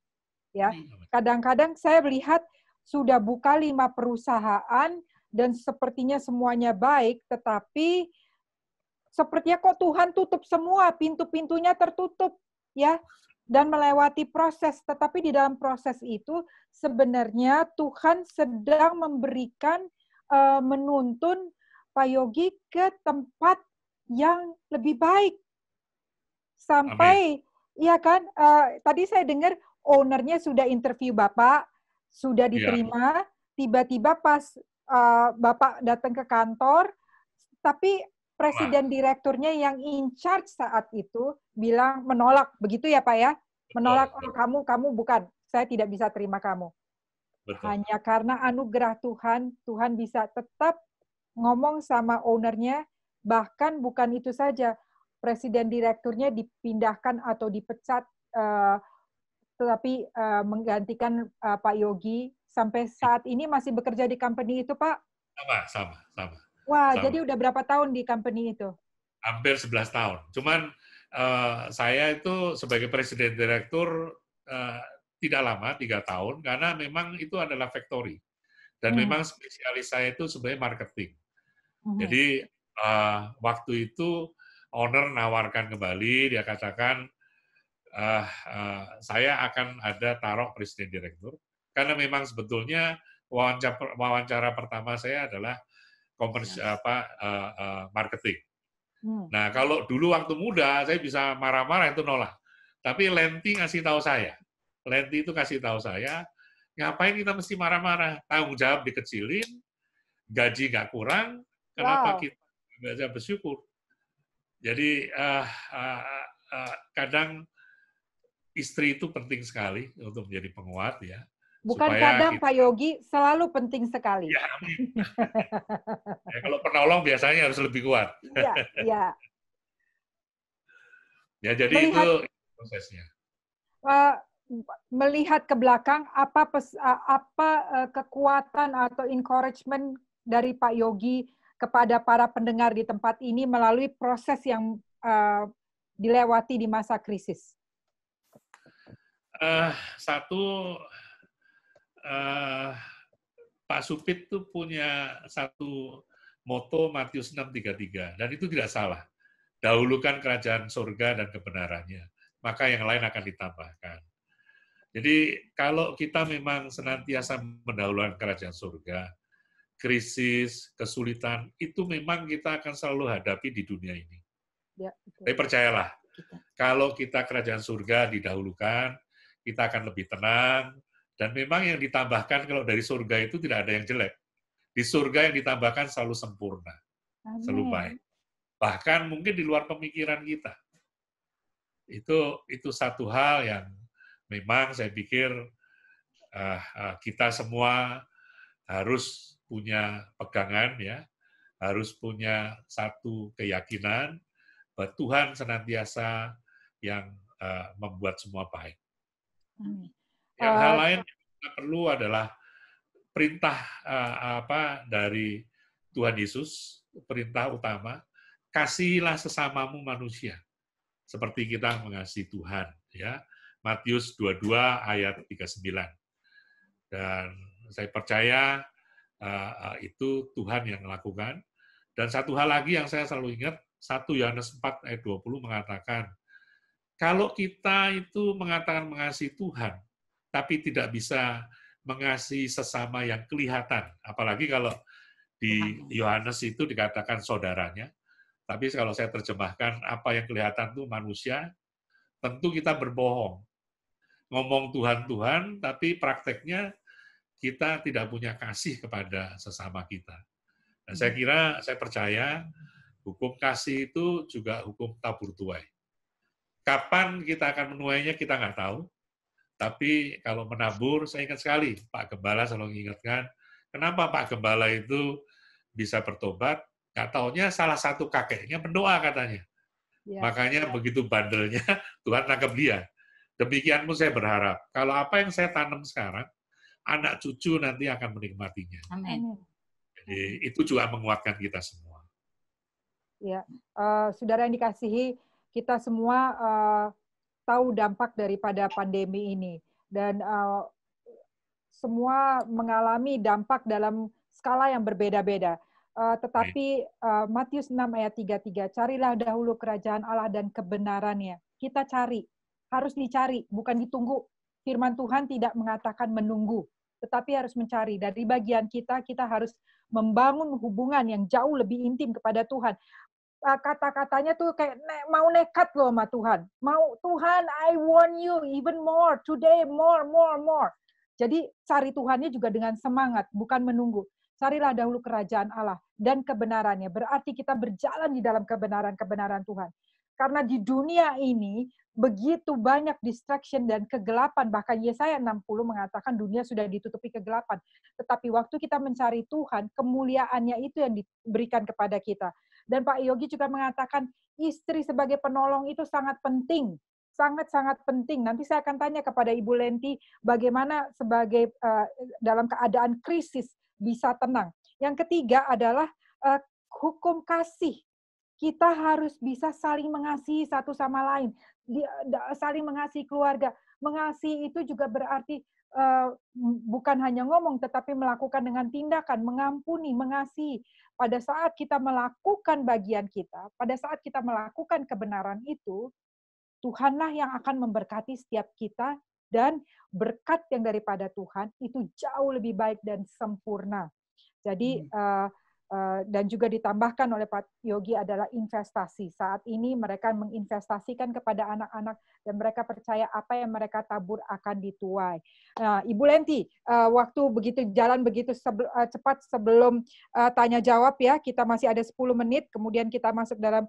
Ya, kadang-kadang saya melihat sudah buka 5 perusahaan dan sepertinya semuanya baik, tetapi sepertinya kok Tuhan tutup semua, pintu-pintunya tertutup, ya, dan melewati proses. Tetapi di dalam proses itu sebenarnya Tuhan sedang memberikan, menuntun Pak Yogi ke tempat yang lebih baik. Sampai, ya kan, tadi saya dengar ownernya sudah interview Bapak, sudah diterima, tiba-tiba pas Bapak datang ke kantor, tapi presiden direkturnya yang in charge saat itu bilang menolak, begitu ya Pak ya? Menolak, oh, kamu bukan, saya tidak bisa terima kamu. Betul. Hanya karena anugerah Tuhan, Tuhan bisa tetap ngomong sama ownernya, bahkan bukan itu saja, presiden direkturnya dipindahkan atau dipecat tetapi menggantikan Pak Yogi. Sampai saat ini masih bekerja di company itu, Pak? Sama. Wah, Sama. jadi udah berapa tahun di company itu? Hampir 11 tahun. Cuman saya itu sebagai presiden direktur tidak lama, 3 tahun, karena memang itu adalah factory. Dan memang spesialis saya itu sebenarnya marketing. Jadi waktu itu owner nawarkan kembali, dia katakan saya akan ada taruh presiden direktur, karena memang sebetulnya wawancara pertama saya adalah marketing. Nah, kalau dulu waktu muda saya bisa marah-marah itu nolak. Tapi Lenti ngasih tahu saya. Lenti itu kasih tahu saya, ngapain kita mesti marah-marah? Tanggung jawab dikecilin, gaji nggak kurang, kenapa kita nggak bisa bersyukur? Jadi kadang istri itu penting sekali untuk menjadi penguat ya. Bukan kadang Pak Yogi, selalu penting sekali. Ya, ya, kalau penolong biasanya harus lebih kuat. Iya. Ya, jadi itu prosesnya. Melihat ke belakang, apa kekuatan atau encouragement dari Pak Yogi kepada para pendengar di tempat ini melalui proses yang dilewati di masa krisis? Satu, Pak Supit itu punya satu moto Matius 6:33, dan itu tidak salah. Dahulukan kerajaan surga dan kebenarannya, maka yang lain akan ditambahkan. Jadi kalau kita memang senantiasa mendahulukan kerajaan surga, krisis, kesulitan, itu memang kita akan selalu hadapi di dunia ini. Ya, tapi percayalah, kalau kita kerajaan surga didahulukan, kita akan lebih tenang, dan memang yang ditambahkan kalau dari surga itu tidak ada yang jelek. Di surga yang ditambahkan selalu sempurna, selalu baik. Bahkan mungkin di luar pemikiran kita. Itu satu hal yang memang saya pikir kita semua harus punya pegangan, ya, harus punya satu keyakinan bahwa Tuhan senantiasa yang membuat semua baik. Yang hal lain yang kita perlu adalah perintah dari Tuhan Yesus, perintah utama, kasihilah sesamamu manusia seperti kita mengasihi Tuhan, ya. Matius 22 ayat 39. Dan saya percaya itu Tuhan yang melakukan. Dan satu hal lagi yang saya selalu ingat, 1 Yohanes 4 ayat 20 mengatakan, kalau kita itu mengatakan mengasihi Tuhan, tapi tidak bisa mengasihi sesama yang kelihatan, apalagi kalau di Yohanes itu dikatakan saudaranya, tapi kalau saya terjemahkan apa yang kelihatan itu manusia, tentu kita berbohong. Ngomong Tuhan, tapi prakteknya kita tidak punya kasih kepada sesama kita. Dan saya percaya hukum kasih itu juga hukum tabur tuai. Kapan kita akan menuainya kita nggak tahu, tapi kalau menabur, saya ingat sekali, Pak Gembala selalu mengingatkan, kenapa Pak Gembala itu bisa bertobat, nggak taunya salah satu kakeknya berdoa katanya. Ya, makanya begitu bandelnya, Tuhan tangkap dia. Demikian pun saya berharap, kalau apa yang saya tanam sekarang, anak cucu nanti akan menikmatinya. Amin. Jadi itu juga menguatkan kita semua. Ya, saudara yang dikasihi, kita semua tahu dampak daripada pandemi ini, dan semua mengalami dampak dalam skala yang berbeda-beda. Tetapi Matius 6 ayat 33, carilah dahulu kerajaan Allah dan kebenarannya. Kita cari, harus dicari, bukan ditunggu. Firman Tuhan tidak mengatakan menunggu, tetapi harus mencari. Dari bagian kita harus membangun hubungan yang jauh lebih intim kepada Tuhan. Kata-katanya tuh kayak mau nekat loh sama Tuhan. Mau, Tuhan, I want you even more, today more. Jadi cari Tuhannya juga dengan semangat, bukan menunggu. Carilah dahulu kerajaan Allah dan kebenarannya. Berarti kita berjalan di dalam kebenaran Tuhan. Karena di dunia ini begitu banyak distraction dan kegelapan. Bahkan Yesaya 60 mengatakan dunia sudah ditutupi kegelapan. Tetapi waktu kita mencari Tuhan, kemuliaannya itu yang diberikan kepada kita. Dan Pak Yogi juga mengatakan istri sebagai penolong itu sangat penting. sangat-sangat penting. Nanti saya akan tanya kepada Ibu Lenti bagaimana sebagai dalam keadaan krisis bisa tenang. Yang ketiga adalah hukum kasih. Kita harus bisa saling mengasihi satu sama lain, saling mengasihi keluarga. Mengasihi itu juga berarti bukan hanya ngomong, tetapi melakukan dengan tindakan, mengampuni, mengasihi. Pada saat kita melakukan bagian kita, pada saat kita melakukan kebenaran itu, Tuhanlah yang akan memberkati setiap kita, dan berkat yang daripada Tuhan itu jauh lebih baik dan sempurna. Jadi, dan juga ditambahkan oleh Pak Yogi adalah investasi. Saat ini mereka menginvestasikan kepada anak-anak dan mereka percaya apa yang mereka tabur akan dituai. Nah, Ibu Lenti, waktu jalan begitu cepat sebelum tanya jawab ya, kita masih ada 10 menit, kemudian kita masuk dalam,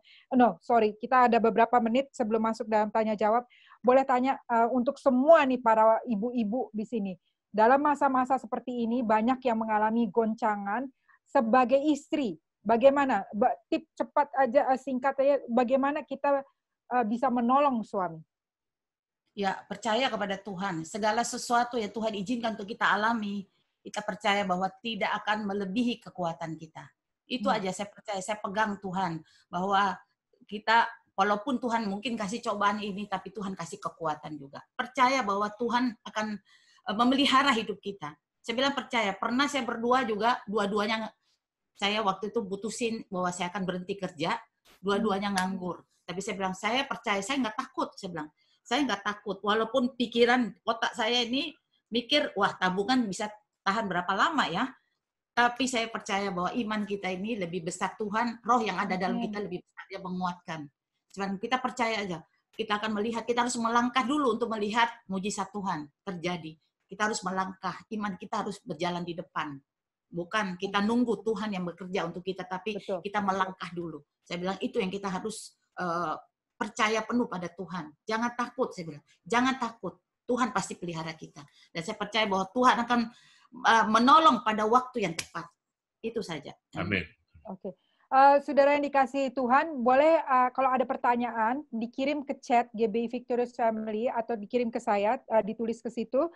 kita ada beberapa menit sebelum masuk dalam tanya jawab. Boleh tanya untuk semua nih para ibu-ibu di sini. Dalam masa-masa seperti ini banyak yang mengalami goncangan. Sebagai istri, bagaimana? Tip cepat aja, singkat aja, bagaimana kita bisa menolong suami? Ya, percaya kepada Tuhan. Segala sesuatu yang Tuhan izinkan untuk kita alami, kita percaya bahwa tidak akan melebihi kekuatan kita. Itu aja saya percaya, saya pegang Tuhan. Bahwa kita, walaupun Tuhan mungkin kasih cobaan ini, tapi Tuhan kasih kekuatan juga. Percaya bahwa Tuhan akan memelihara hidup kita. Saya bilang percaya. Pernah saya berdua juga, dua-duanya saya waktu itu putusin bahwa saya akan berhenti kerja, dua-duanya nganggur. Tapi saya bilang, saya percaya, saya nggak takut. Saya bilang, saya nggak takut. Walaupun pikiran otak saya ini mikir, wah tabungan bisa tahan berapa lama ya. Tapi saya percaya bahwa iman kita ini lebih besar Tuhan, roh yang ada dalam kita lebih besar, dia menguatkan. Cuman kita percaya aja. Kita akan melihat, kita harus melangkah dulu untuk melihat mujizat Tuhan terjadi. Kita harus melangkah, iman kita harus berjalan di depan. Bukan kita nunggu Tuhan yang bekerja untuk kita, tapi kita melangkah dulu. Saya bilang itu yang kita harus percaya penuh pada Tuhan. Jangan takut, saya bilang. Jangan takut. Tuhan pasti pelihara kita. Dan saya percaya bahwa Tuhan akan menolong pada waktu yang tepat. Itu saja. Amin. Oke. Saudara yang dikasihi Tuhan, boleh kalau ada pertanyaan dikirim ke chat GBI Victorious Family atau dikirim ke saya, ditulis ke situ.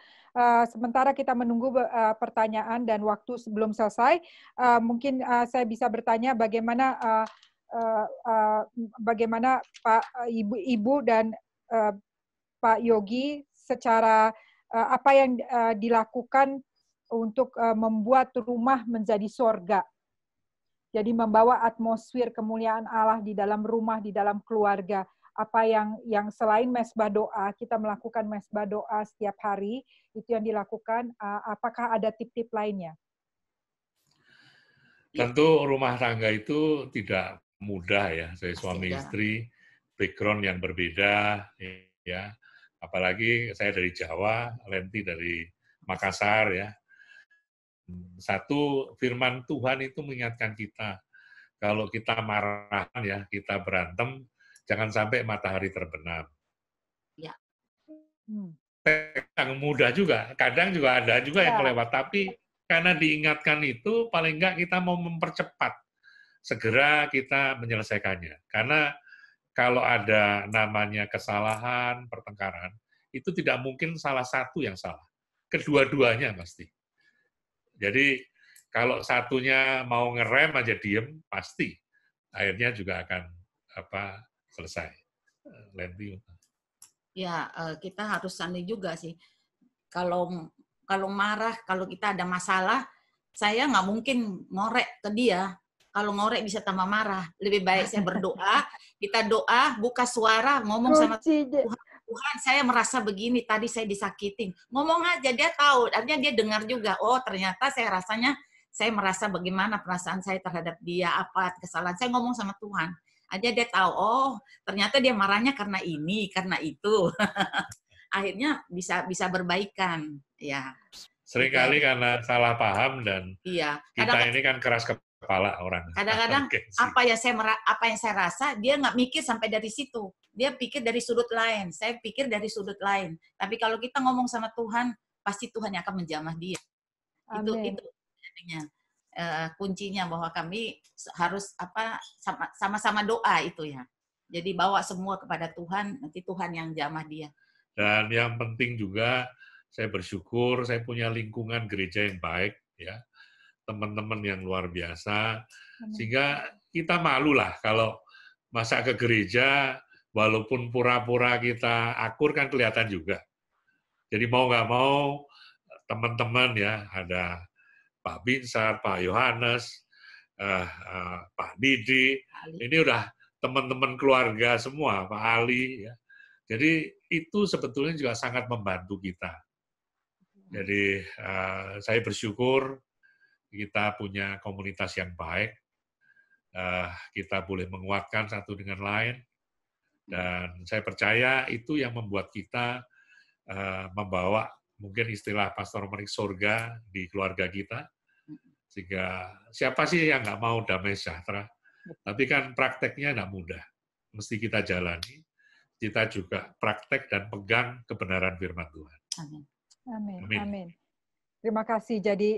Sementara kita menunggu pertanyaan dan waktu sebelum selesai, mungkin saya bisa bertanya bagaimana Pak Ibu dan Pak Yogi secara apa yang dilakukan untuk membuat rumah menjadi sorga. Jadi membawa atmosfer kemuliaan Allah di dalam rumah, di dalam keluarga. Apa yang selain mesbah doa, kita melakukan mesbah doa setiap hari, itu yang dilakukan. Apakah ada tip-tip lainnya? Tentu rumah tangga itu tidak mudah ya. Saya suami istri, background yang berbeda, ya. Apalagi saya dari Jawa, Lenti dari Makassar ya. Satu, firman Tuhan itu mengingatkan kita, kalau kita marah ya, kita berantem, jangan sampai matahari terbenam. Ya. Yang mudah juga, kadang juga ada juga yang kelewat, tapi karena diingatkan itu, paling enggak kita mau mempercepat, segera kita menyelesaikannya. Karena kalau ada namanya kesalahan, pertengkaran, itu tidak mungkin salah satu yang salah. Kedua-duanya pasti. Jadi kalau satunya mau ngerem aja diem, pasti akhirnya juga akan selesai. Lenti. Ya, kita harus sandi juga sih. Kalau marah, kalau kita ada masalah, saya nggak mungkin ngorek ke dia. Kalau ngorek bisa tambah marah. Lebih baik saya berdoa, kita doa, buka suara, ngomong sama Tuhan, saya merasa begini, tadi saya disakitin. Ngomong aja, dia tahu, artinya dia dengar juga. Oh, ternyata saya merasa bagaimana perasaan saya terhadap dia, apa kesalahan. Saya ngomong sama Tuhan. Aja dia tahu, oh, ternyata dia marahnya karena ini, karena itu. Akhirnya bisa berbaikan, ya. Seringkali karena salah paham dan kita ini kan keras kepala orang. Kadang-kadang apa yang saya rasa dia nggak mikir sampai dari situ. Dia pikir dari sudut lain. Saya pikir dari sudut lain. Tapi kalau kita ngomong sama Tuhan, pasti Tuhan yang akan menjamah dia. Amin. Itu jadinya kuncinya bahwa kami harus sama-sama doa itu ya. Jadi bawa semua kepada Tuhan, nanti Tuhan yang jamah dia. Dan yang penting juga, saya bersyukur saya punya lingkungan gereja yang baik, ya, teman-teman yang luar biasa, sehingga kita malu lah kalau masa ke gereja, walaupun pura-pura kita akur kan kelihatan juga. Jadi mau nggak mau, teman-teman ya, ada Pak Binsar, Pak Yohanes, Pak Didi, ini udah teman-teman keluarga semua, Pak Ali, ya. Jadi itu sebetulnya juga sangat membantu kita. Jadi saya bersyukur kita punya komunitas yang baik, kita boleh menguatkan satu dengan lain, dan saya percaya itu yang membuat kita membawa mungkin istilah Pastor Merik surga di keluarga kita, sehingga siapa sih yang nggak mau damai sejahtera? Tapi kan prakteknya nggak mudah, mesti kita jalani, kita juga praktek dan pegang kebenaran firman Tuhan. Amin. Amin. Amin. Amin. Terima kasih. Jadi,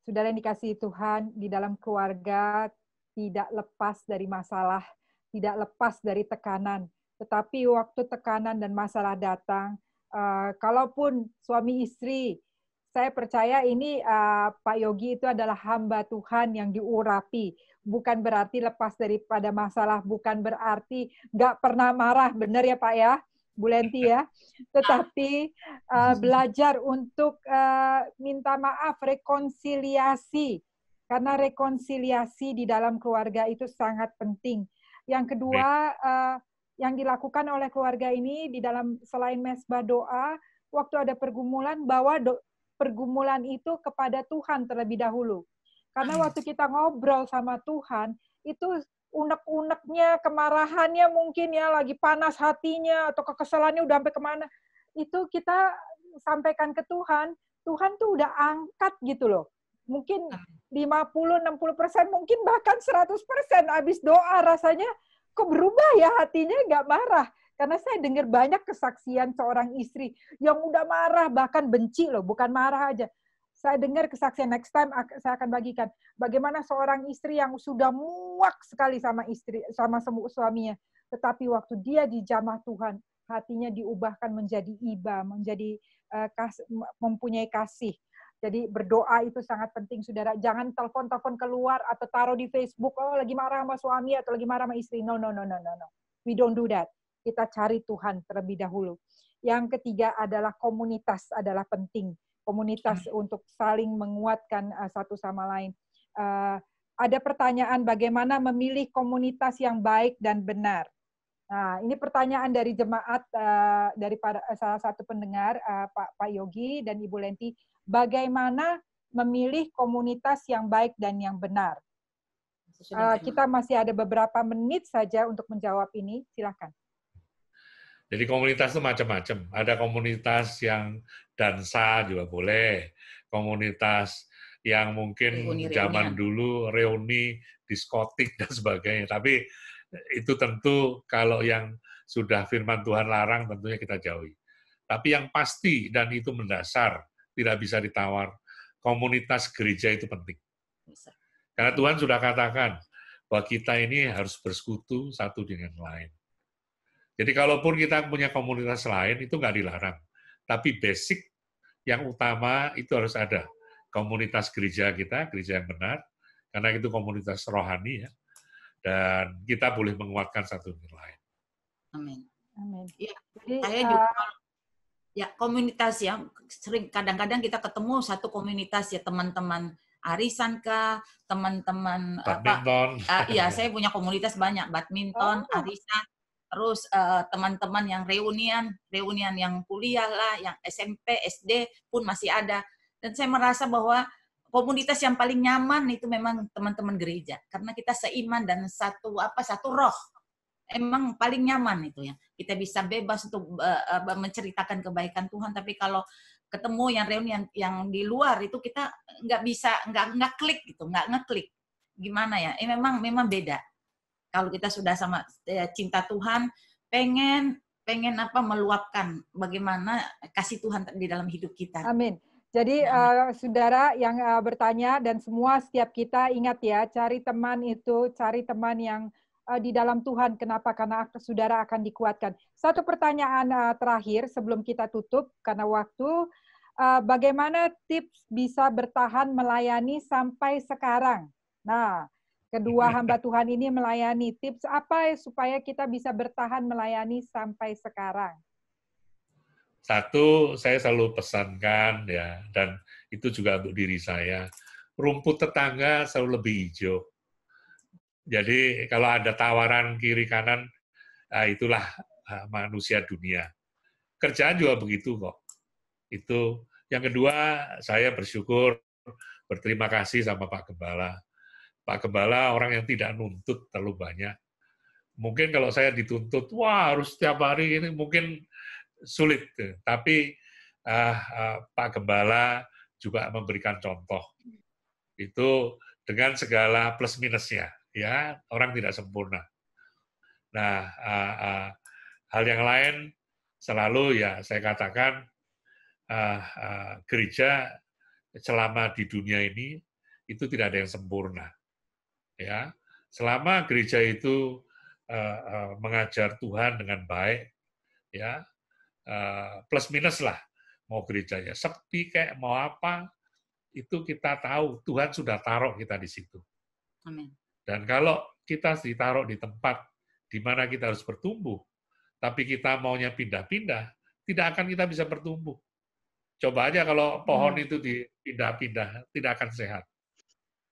saudara yang dikasihi Tuhan, di dalam keluarga tidak lepas dari masalah, tidak lepas dari tekanan. Tetapi waktu tekanan dan masalah datang, kalaupun suami istri, saya percaya ini Pak Yogi itu adalah hamba Tuhan yang diurapi. Bukan berarti lepas daripada masalah, bukan berarti nggak pernah marah, benar ya Pak ya? Bu Lenti ya, tetapi belajar untuk minta maaf, rekonsiliasi, karena rekonsiliasi di dalam keluarga itu sangat penting. Yang kedua, yang dilakukan oleh keluarga ini di dalam selain mesbah doa, waktu ada pergumulan, bawa pergumulan itu kepada Tuhan terlebih dahulu. Karena waktu kita ngobrol sama Tuhan, itu unek-uneknya, kemarahannya mungkin ya, lagi panas hatinya, atau kekesalannya udah sampai kemana, itu kita sampaikan ke Tuhan, Tuhan tuh udah angkat gitu loh. Mungkin 50-60%, mungkin bahkan 100% habis doa rasanya, kok berubah ya hatinya, nggak marah. Karena saya dengar banyak kesaksian seorang istri yang udah marah, bahkan benci loh, bukan marah aja. Saya dengar kesaksian, next time saya akan bagikan bagaimana seorang istri yang sudah muak sekali sama suaminya, tetapi waktu dia dijamah Tuhan, hatinya diubahkan menjadi iba, menjadi mempunyai kasih. Jadi berdoa itu sangat penting, saudara. Jangan telepon-telepon keluar atau taruh di Facebook, oh lagi marah sama suami atau lagi marah sama istri. No. We don't do that. Kita cari Tuhan terlebih dahulu. Yang ketiga adalah komunitas adalah penting. Komunitas untuk saling menguatkan satu sama lain. Ada pertanyaan bagaimana memilih komunitas yang baik dan benar. Nah, ini pertanyaan dari jemaat, daripada salah satu pendengar, Pak Yogi dan Ibu Lenti. Bagaimana memilih komunitas yang baik dan yang benar? Kita masih ada beberapa menit saja untuk menjawab ini. Silakan. Jadi komunitas itu macam-macam. Ada komunitas yang dansa juga boleh. Komunitas yang mungkin zaman dulu reuni, diskotik, dan sebagainya. Tapi itu tentu kalau yang sudah firman Tuhan larang tentunya kita jauhi. Tapi yang pasti dan itu mendasar, tidak bisa ditawar, komunitas gereja itu penting. Karena Tuhan sudah katakan bahwa kita ini harus bersekutu satu dengan lain. Jadi kalaupun kita punya komunitas lain, itu nggak dilarang. Tapi basic yang utama itu harus ada. Komunitas gereja kita, gereja yang benar, karena itu komunitas rohani ya. Dan kita boleh menguatkan satu dengan lain. Amin. Amin. Ya, saya juga ya komunitas ya, sering kadang-kadang kita ketemu satu komunitas ya, teman-teman arisan kah, teman-teman badminton. Iya, saya punya komunitas banyak, badminton, arisan. Terus teman-teman yang reunian yang kuliah lah, yang SMP, SD pun masih ada. Dan saya merasa bahwa komunitas yang paling nyaman itu memang teman-teman gereja, karena kita seiman dan satu roh. Emang paling nyaman itu ya. Kita bisa bebas untuk menceritakan kebaikan Tuhan. Tapi kalau ketemu yang reunian yang di luar itu kita nggak bisa, nggak klik gitu, nggak ngeklik. Gimana ya? Memang beda. Kalau kita sudah sama cinta Tuhan, pengen meluapkan bagaimana kasih Tuhan di dalam hidup kita. Amin. Jadi saudara yang bertanya dan semua setiap kita ingat ya, cari teman yang di dalam Tuhan. Kenapa? Karena saudara akan dikuatkan. Satu pertanyaan terakhir sebelum kita tutup karena waktu. Bagaimana tips bisa bertahan melayani sampai sekarang? Nah, kedua hamba Tuhan ini melayani. Tips apa supaya kita bisa bertahan melayani sampai sekarang? Satu, saya selalu pesankan ya, dan itu juga untuk diri saya, rumput tetangga selalu lebih hijau. Jadi kalau ada tawaran kiri kanan, itulah manusia dunia. Kerjaan juga begitu kok. Itu yang kedua, saya bersyukur, berterima kasih sama Pak Gembala. Pak Gembala orang yang tidak nuntut terlalu banyak. Mungkin kalau saya dituntut, wah harus setiap hari ini mungkin sulit. Tapi Pak Gembala juga memberikan contoh. Itu dengan segala plus minusnya. Ya, orang tidak sempurna. Nah, hal yang lain selalu ya saya katakan gereja selama di dunia ini itu tidak ada yang sempurna. Ya, selama gereja itu mengajar Tuhan dengan baik, ya plus minus lah, mau gerejanya sepi kayak mau apa, itu kita tahu Tuhan sudah taruh kita di situ. Amin. Dan kalau kita ditaruh di tempat di mana kita harus bertumbuh, tapi kita maunya pindah-pindah, tidak akan kita bisa bertumbuh. Coba aja kalau pohon itu dipindah-pindah, tidak akan sehat.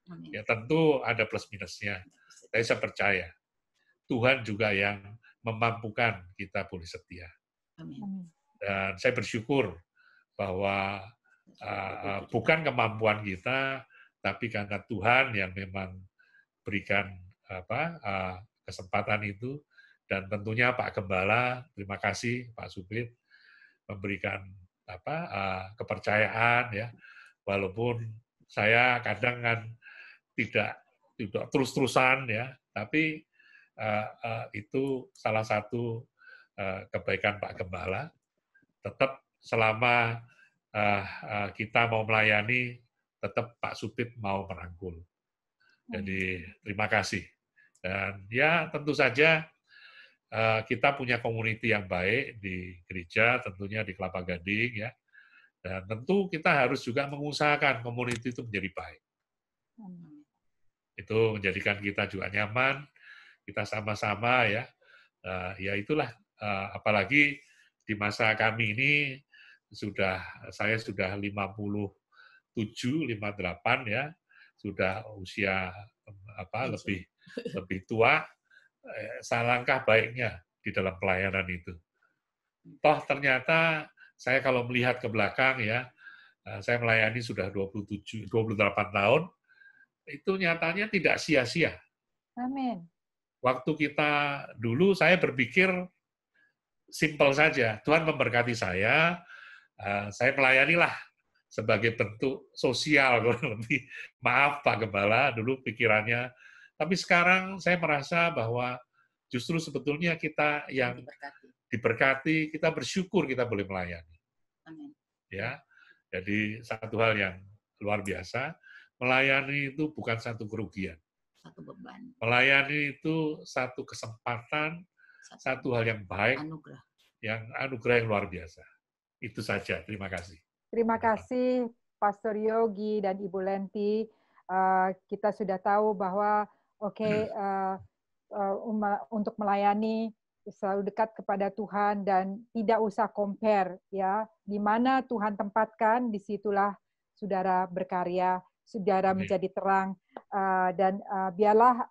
Amin. Ya tentu ada plus minusnya. Tapi saya percaya Tuhan juga yang memampukan kita boleh setia. Amin. Dan saya bersyukur bahwa bukan kemampuan kita, tapi karena Tuhan yang memang berikan kesempatan itu, dan tentunya Pak Gembala, terima kasih Pak Supit memberikan kepercayaan ya, walaupun saya kadang kan tidak terus-terusan ya, tapi itu salah satu kebaikan Pak Gembala. Tetap selama kita mau melayani, tetap Pak Supit mau merangkul. Jadi terima kasih. Dan ya tentu saja kita punya community yang baik di gereja, tentunya di Kelapa Gading ya. Dan tentu kita harus juga mengusahakan community itu menjadi baik. Itu menjadikan kita juga nyaman, kita sama-sama ya. Ya itulah, apalagi di masa kami ini saya sudah 57, 58 ya, sudah usia lebih tua, salangkah baiknya di dalam pelayanan itu. Toh ternyata saya kalau melihat ke belakang ya, saya melayani sudah 28 tahun, itu nyatanya tidak sia-sia. Amin. Waktu kita dulu saya berpikir simpel saja, Tuhan memberkati saya melayanilah sebagai bentuk sosial, lebih maaf Pak Gembala, dulu pikirannya. Tapi sekarang saya merasa bahwa justru sebetulnya kita yang diberkati, kita bersyukur kita boleh melayani. Amin. Ya, jadi satu hal yang luar biasa, melayani itu bukan satu kerugian. Satu beban. Melayani itu satu kesempatan, satu hal yang baik, anugerah yang luar biasa. Itu saja, terima kasih. Terima kasih Pastor Yogi dan Ibu Lenti. Kita sudah tahu bahwa untuk melayani selalu dekat kepada Tuhan dan tidak usah compare ya. Di mana Tuhan tempatkan, disitulah saudara berkarya, saudara menjadi terang. Dan biarlah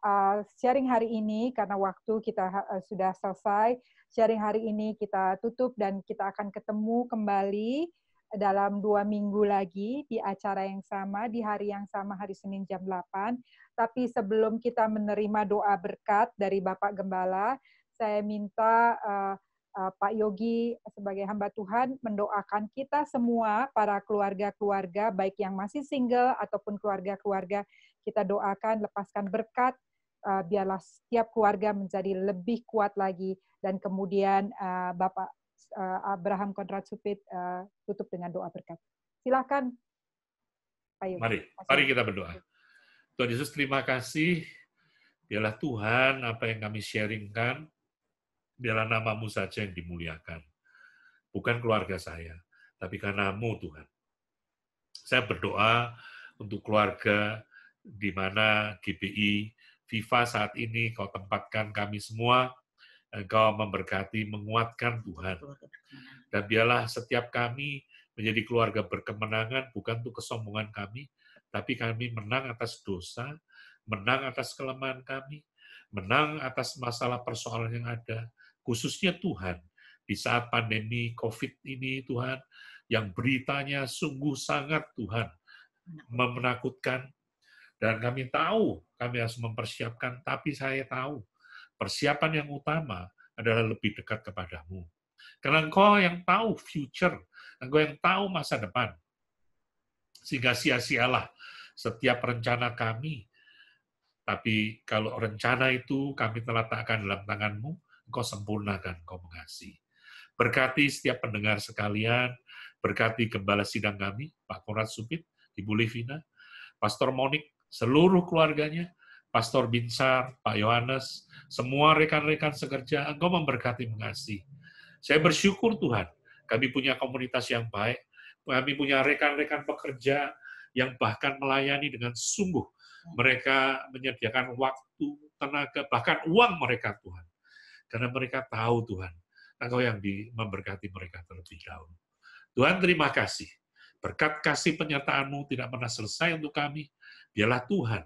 sharing hari ini, karena waktu kita sudah selesai, sharing hari ini kita tutup dan kita akan ketemu kembali dalam 2 minggu lagi di acara yang sama, di hari yang sama, hari Senin jam 8. Tapi sebelum kita menerima doa berkat dari Bapak Gembala, saya minta Pak Yogi sebagai hamba Tuhan mendoakan kita semua, para keluarga-keluarga, baik yang masih single ataupun keluarga-keluarga, kita doakan, lepaskan berkat, biarlah setiap keluarga menjadi lebih kuat lagi, dan kemudian Bapak Abraham Konrad Supit tutup dengan doa berkat. Silakan, Pak Yogi. Mari kita berdoa. Tuhan Yesus, terima kasih Biarlah Tuhan, apa yang kami sharingkan, biarlah nama-Mu saja yang dimuliakan. Bukan keluarga saya, tapi karena-Mu Tuhan. Saya berdoa untuk keluarga di mana GBI, Viva saat ini Kau tempatkan kami semua, Engkau memberkati, menguatkan Tuhan. Dan biarlah setiap kami menjadi keluarga berkemenangan, bukan untuk kesombongan kami, tapi kami menang atas dosa, menang atas kelemahan kami, menang atas masalah persoalan yang ada, khususnya Tuhan, di saat pandemi COVID ini Tuhan, yang beritanya sungguh sangat Tuhan, menakutkan, dan kami tahu kami harus mempersiapkan, tapi saya tahu persiapan yang utama adalah lebih dekat kepadamu. Karena Engkau yang tahu future, Engkau yang tahu masa depan. Sehingga sia-sialah setiap rencana kami. Tapi kalau rencana itu kami telah letakkan dalam tangan-Mu, Engkau sempurnakan, Engkau mengasihi. Berkati setiap pendengar sekalian, berkati gembala sidang kami, Pak Konrad Supit, Ibu Livina, Pastor Monik, seluruh keluarganya, Pastor Binsar, Pak Yohanes, semua rekan-rekan sekerja, Engkau memberkati, mengasihi. Saya bersyukur Tuhan, kami punya komunitas yang baik, kami punya rekan-rekan pekerja yang bahkan melayani dengan sungguh. Mereka menyediakan waktu, tenaga, bahkan uang mereka Tuhan. Karena mereka tahu Tuhan, Engkau yang memberkati mereka terlebih dahulu. Tuhan terima kasih. Berkat kasih penyertaan-Mu tidak pernah selesai untuk kami. Biarlah Tuhan,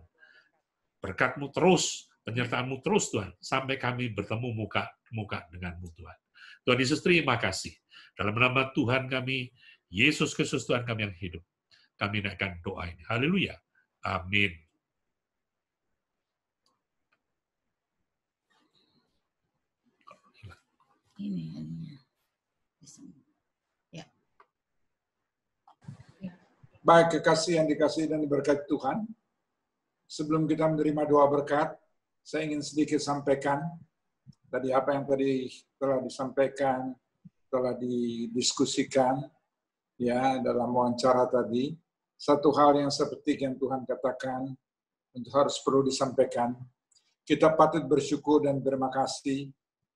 berkat-Mu terus, penyertaan-Mu terus Tuhan, sampai kami bertemu muka dengan-Mu Tuhan. Tuhan Yesus terima kasih. Dalam nama Tuhan kami, Yesus Kristus Tuhan kami yang hidup, kami naikkan doa ini. Haleluya. Amin. Ini. Ya. Baik, kekasih yang dikasihi dan diberkati Tuhan. Sebelum kita menerima doa berkat, saya ingin sedikit sampaikan tadi apa yang tadi telah disampaikan, telah didiskusikan ya dalam wawancara tadi. Satu hal yang seperti yang Tuhan katakan untuk harus perlu disampaikan. Kita patut bersyukur dan berterima kasih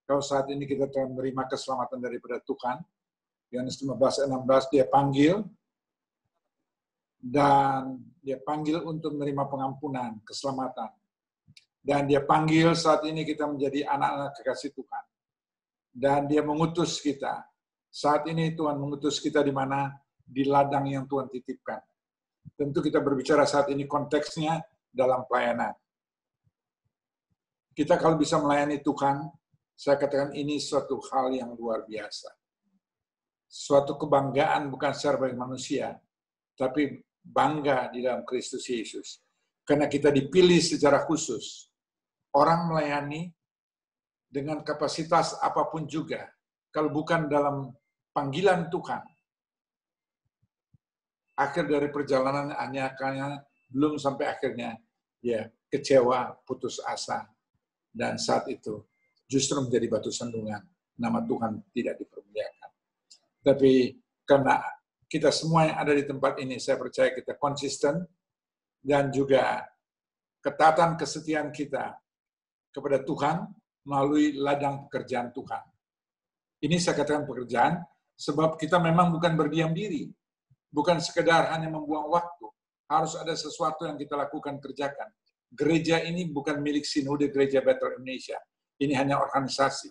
kalau saat ini kita telah menerima keselamatan daripada Tuhan. Yohanes 15:16 dia panggil dan dia panggil untuk menerima pengampunan, keselamatan. Dan dia panggil saat ini kita menjadi anak-anak kekasih Tuhan. Dan dia mengutus kita. Saat ini Tuhan mengutus kita di mana? Di ladang yang Tuhan titipkan. Tentu kita berbicara saat ini konteksnya dalam pelayanan. Kita kalau bisa melayani Tuhan, saya katakan ini suatu hal yang luar biasa. Suatu kebanggaan bukan secara manusia, tapi bangga di dalam Kristus Yesus. Karena kita dipilih secara khusus. Orang melayani dengan kapasitas apapun juga. Kalau bukan dalam panggilan Tuhan. Akhir dari perjalanan hanya karena belum sampai akhirnya ya kecewa, putus asa. Dan saat itu justru menjadi batu sandungan. Nama Tuhan tidak dipermuliakan. Tapi karena kita semua yang ada di tempat ini, saya percaya kita konsisten dan juga ketatan kesetiaan kita kepada Tuhan melalui ladang pekerjaan Tuhan. Ini saya katakan pekerjaan sebab kita memang bukan berdiam diri. Bukan sekedar hanya membuang waktu. Harus ada sesuatu yang kita lakukan, kerjakan. Gereja ini bukan milik Sinode Gereja Bethel Indonesia. Ini hanya organisasi.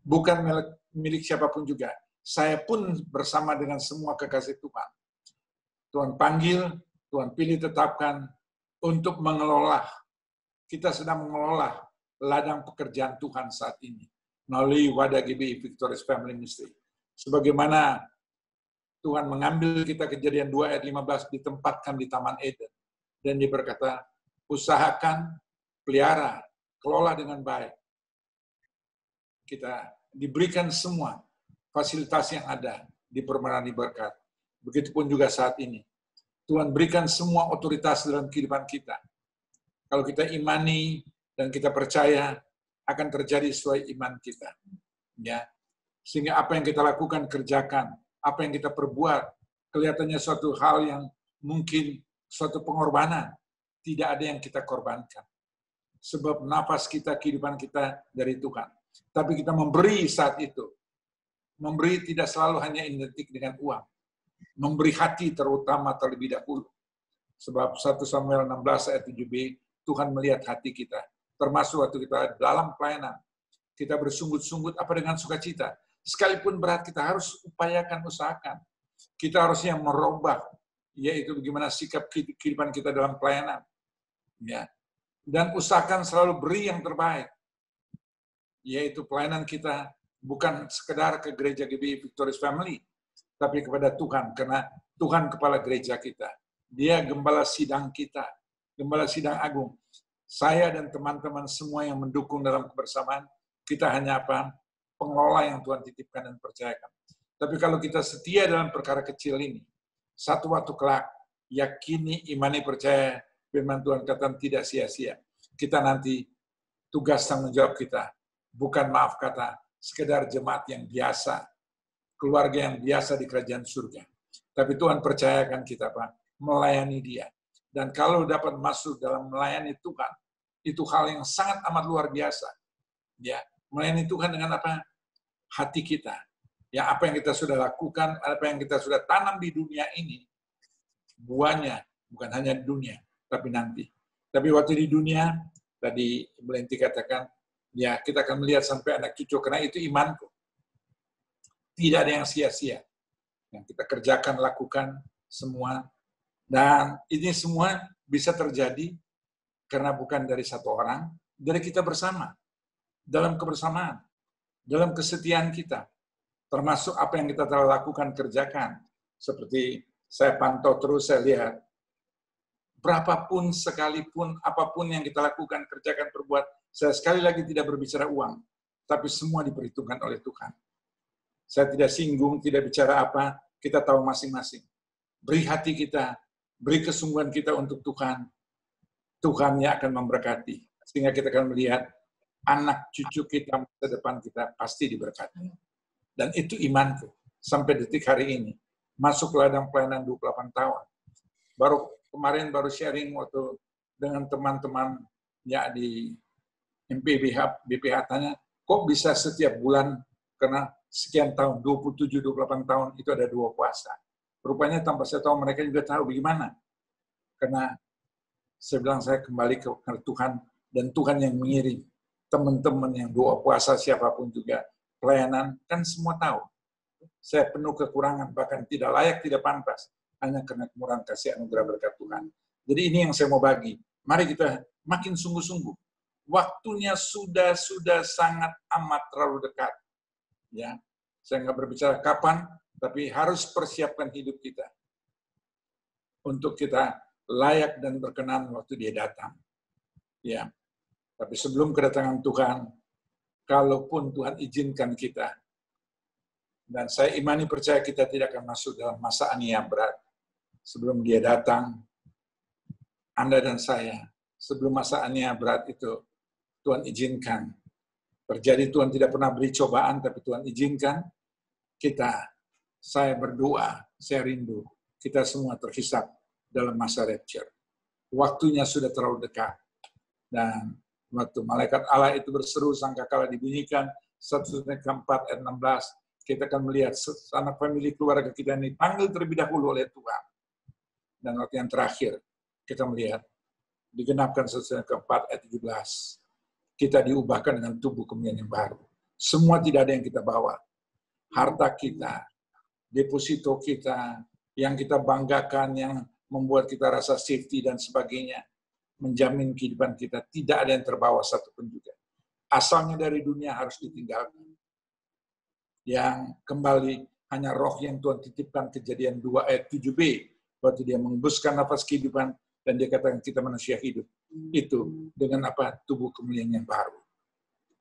Bukan milik siapapun juga. Saya pun bersama dengan semua kekasih Tuhan. Tuhan panggil, Tuhan pilih tetapkan untuk mengelola. Kita sedang mengelola ladang pekerjaan Tuhan saat ini. Melalui wadah GBI Victorious Family Ministry. Sebagaimana Tuhan mengambil kita Kejadian 2 ayat 15 ditempatkan di Taman Eden. Dan dia berkata, usahakan, pelihara, kelola dengan baik. Kita diberikan semua fasilitas yang ada di permenani berkat. Begitupun juga saat ini. Tuhan berikan semua otoritas dalam kehidupan kita. Kalau kita imani dan kita percaya, akan terjadi sesuai iman kita. Ya. Sehingga apa yang kita lakukan, kerjakan. Apa yang kita perbuat, kelihatannya suatu hal yang mungkin suatu pengorbanan. Tidak ada yang kita korbankan. Sebab nafas kita, kehidupan kita dari Tuhan. Tapi kita memberi saat itu. Memberi tidak selalu hanya identik dengan uang. Memberi hati terutama terlebih dahulu. Sebab 1 Samuel 16 ayat 7b, Tuhan melihat hati kita. Termasuk waktu kita dalam pelayanan. Kita bersungguh-sungguh apa dengan sukacita. Sekalipun berat, kita harus upayakan, usahakan. Kita harusnya merubah, yaitu bagaimana sikap kehidupan kita dalam pelayanan. Ya. Dan usahakan selalu beri yang terbaik. Yaitu pelayanan kita bukan sekedar ke gereja GBI Victorious Family, tapi kepada Tuhan, karena Tuhan kepala gereja kita. Dia gembala sidang kita, gembala sidang agung. Saya dan teman-teman semua yang mendukung dalam kebersamaan, kita hanya apa? Pengelola yang Tuhan titipkan dan percayakan. Tapi kalau kita setia dalam perkara kecil ini, satu waktu kelak, yakini, imani, percaya, firman Tuhan katakan tidak sia-sia. Kita nanti tugas tanggung jawab kita, bukan maaf kata, sekedar jemaat yang biasa, keluarga yang biasa di kerajaan surga. Tapi Tuhan percayakan kita, Pak, melayani Dia. Dan kalau dapat masuk dalam melayani Tuhan, itu hal yang sangat amat luar biasa. Ya, melayani Tuhan dengan apa? Hati kita. Ya, apa yang kita sudah lakukan, apa yang kita sudah tanam di dunia ini, buahnya bukan hanya di dunia, tapi nanti. Tapi waktu di dunia, tadi Ibu Lenti katakan, ya kita akan melihat sampai anak cucu, karena itu imanku. Tidak ada yang sia-sia. Yang kita kerjakan, lakukan semua. Dan ini semua bisa terjadi karena bukan dari satu orang, dari kita bersama. Dalam kebersamaan, dalam kesetiaan kita. Termasuk apa yang kita telah lakukan, kerjakan. Seperti saya pantau terus, saya lihat. Berapapun, sekalipun, apapun yang kita lakukan, kerjakan, perbuat, saya sekali lagi tidak berbicara uang. Tapi semua diperhitungkan oleh Tuhan. Saya tidak singgung, tidak bicara apa, kita tahu masing-masing. Beri hati kita, beri kesungguhan kita untuk Tuhan. Tuhan yang akan memberkati. Sehingga kita akan melihat anak cucu kita, masa depan kita pasti diberkati. Dan itu imanku. Sampai detik hari ini. Masuk ke ladang pelayanan 28 tahun. Kemarin baru sharing waktu dengan teman-teman ya di MPBH, BPH tanya, kok bisa setiap bulan, karena sekian tahun, 27-28 tahun, itu ada 2 puasa. Rupanya tanpa saya tahu, mereka juga tahu bagaimana. Karena saya bilang saya kembali ke Tuhan, dan Tuhan yang mengirim teman-teman yang 2 puasa, siapapun juga, pelayanan, kan semua tahu. Saya penuh kekurangan, bahkan tidak layak, tidak pantas, hanya karena kemurahan kasih anugerah berkat Tuhan. Jadi ini yang saya mau bagi. Mari kita makin sungguh-sungguh. Waktunya sudah sangat amat terlalu dekat. Ya, saya nggak berbicara kapan, tapi harus persiapkan hidup kita untuk kita layak dan berkenan waktu Dia datang. Ya, tapi sebelum kedatangan Tuhan, kalaupun Tuhan izinkan kita, dan saya imani percaya kita tidak akan masuk dalam masa aniaya berat. Sebelum Dia datang, Anda dan saya, sebelum masa aniaya berat itu, Tuhan izinkan. Terjadi Tuhan tidak pernah beri cobaan, tapi Tuhan izinkan kita, saya berdoa, saya rindu, kita semua terhisap dalam masa rapture. Waktunya sudah terlalu dekat. Dan waktu malaikat Allah itu berseru, sangkakala dibunyikan, 1 Keempat ayat 16, kita akan melihat anak famili keluarga kita ini panggil terlebih dahulu oleh Tuhan. Dan waktu yang terakhir, kita melihat, digenapkan 1 Keempat ayat 17, kita diubahkan dengan tubuh kemuliaan yang baru. Semua tidak ada yang kita bawa. Harta kita, deposito kita, yang kita banggakan, yang membuat kita rasa safety dan sebagainya, menjamin kehidupan kita, tidak ada yang terbawa satupun juga. Asalnya dari dunia harus ditinggalkan. Yang kembali hanya roh yang Tuhan titipkan, Kejadian 2 ayat 7b, waktu Dia mengembuskan nafas kehidupan, dan Dia katakan kita manusia hidup. Itu dengan apa? Tubuh kemuliaan yang baru.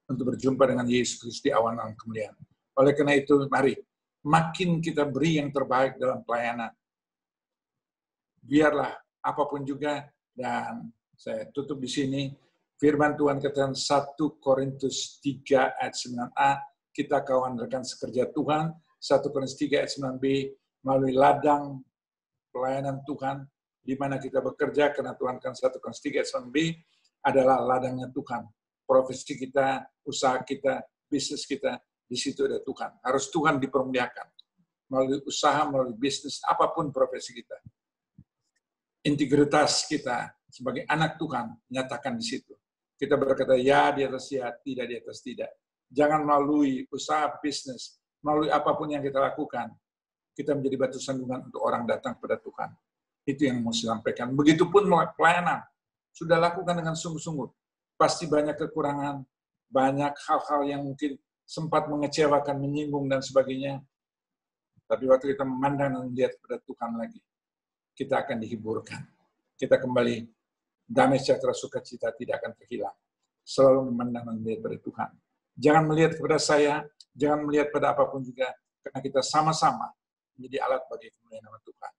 Untuk berjumpa dengan Yesus Kristus di awan-awan kemuliaan. Oleh karena itu, mari, makin kita beri yang terbaik dalam pelayanan. Biarlah apapun juga, dan saya tutup di sini, firman Tuhan katakan 1 Korintus 3 ayat 9a, kita kawan rekan sekerja Tuhan, 1 Korintus 3 ayat 9b, melalui ladang pelayanan Tuhan, di mana kita bekerja, karena Tuhan kan 1 Korintus 3 ayat 9b, adalah ladangnya Tuhan. Profesi kita, usaha kita, bisnis kita, di situ ada Tuhan. Harus Tuhan dipermuliakan. Melalui usaha, melalui bisnis, apapun profesi kita. Integritas kita sebagai anak Tuhan nyatakan di situ. Kita berkata ya di atas ya, tidak di atas tidak. Jangan melalui usaha bisnis, melalui apapun yang kita lakukan, kita menjadi batu sandungan untuk orang datang kepada Tuhan. Itu yang mau saya sampaikan. Begitupun pelayanan, sudah lakukan dengan sungguh-sungguh. Pasti banyak kekurangan, banyak hal-hal yang mungkin sempat mengecewakan, menyinggung, dan sebagainya. Tapi waktu kita memandang dan melihat kepada Tuhan lagi, kita akan dihiburkan. Kita kembali, damai sejahtera sukacita tidak akan terhilang. Selalu memandang dan melihat kepada Tuhan. Jangan melihat kepada saya, jangan melihat pada apapun juga, karena kita sama-sama menjadi alat bagi kemuliaan nama Tuhan.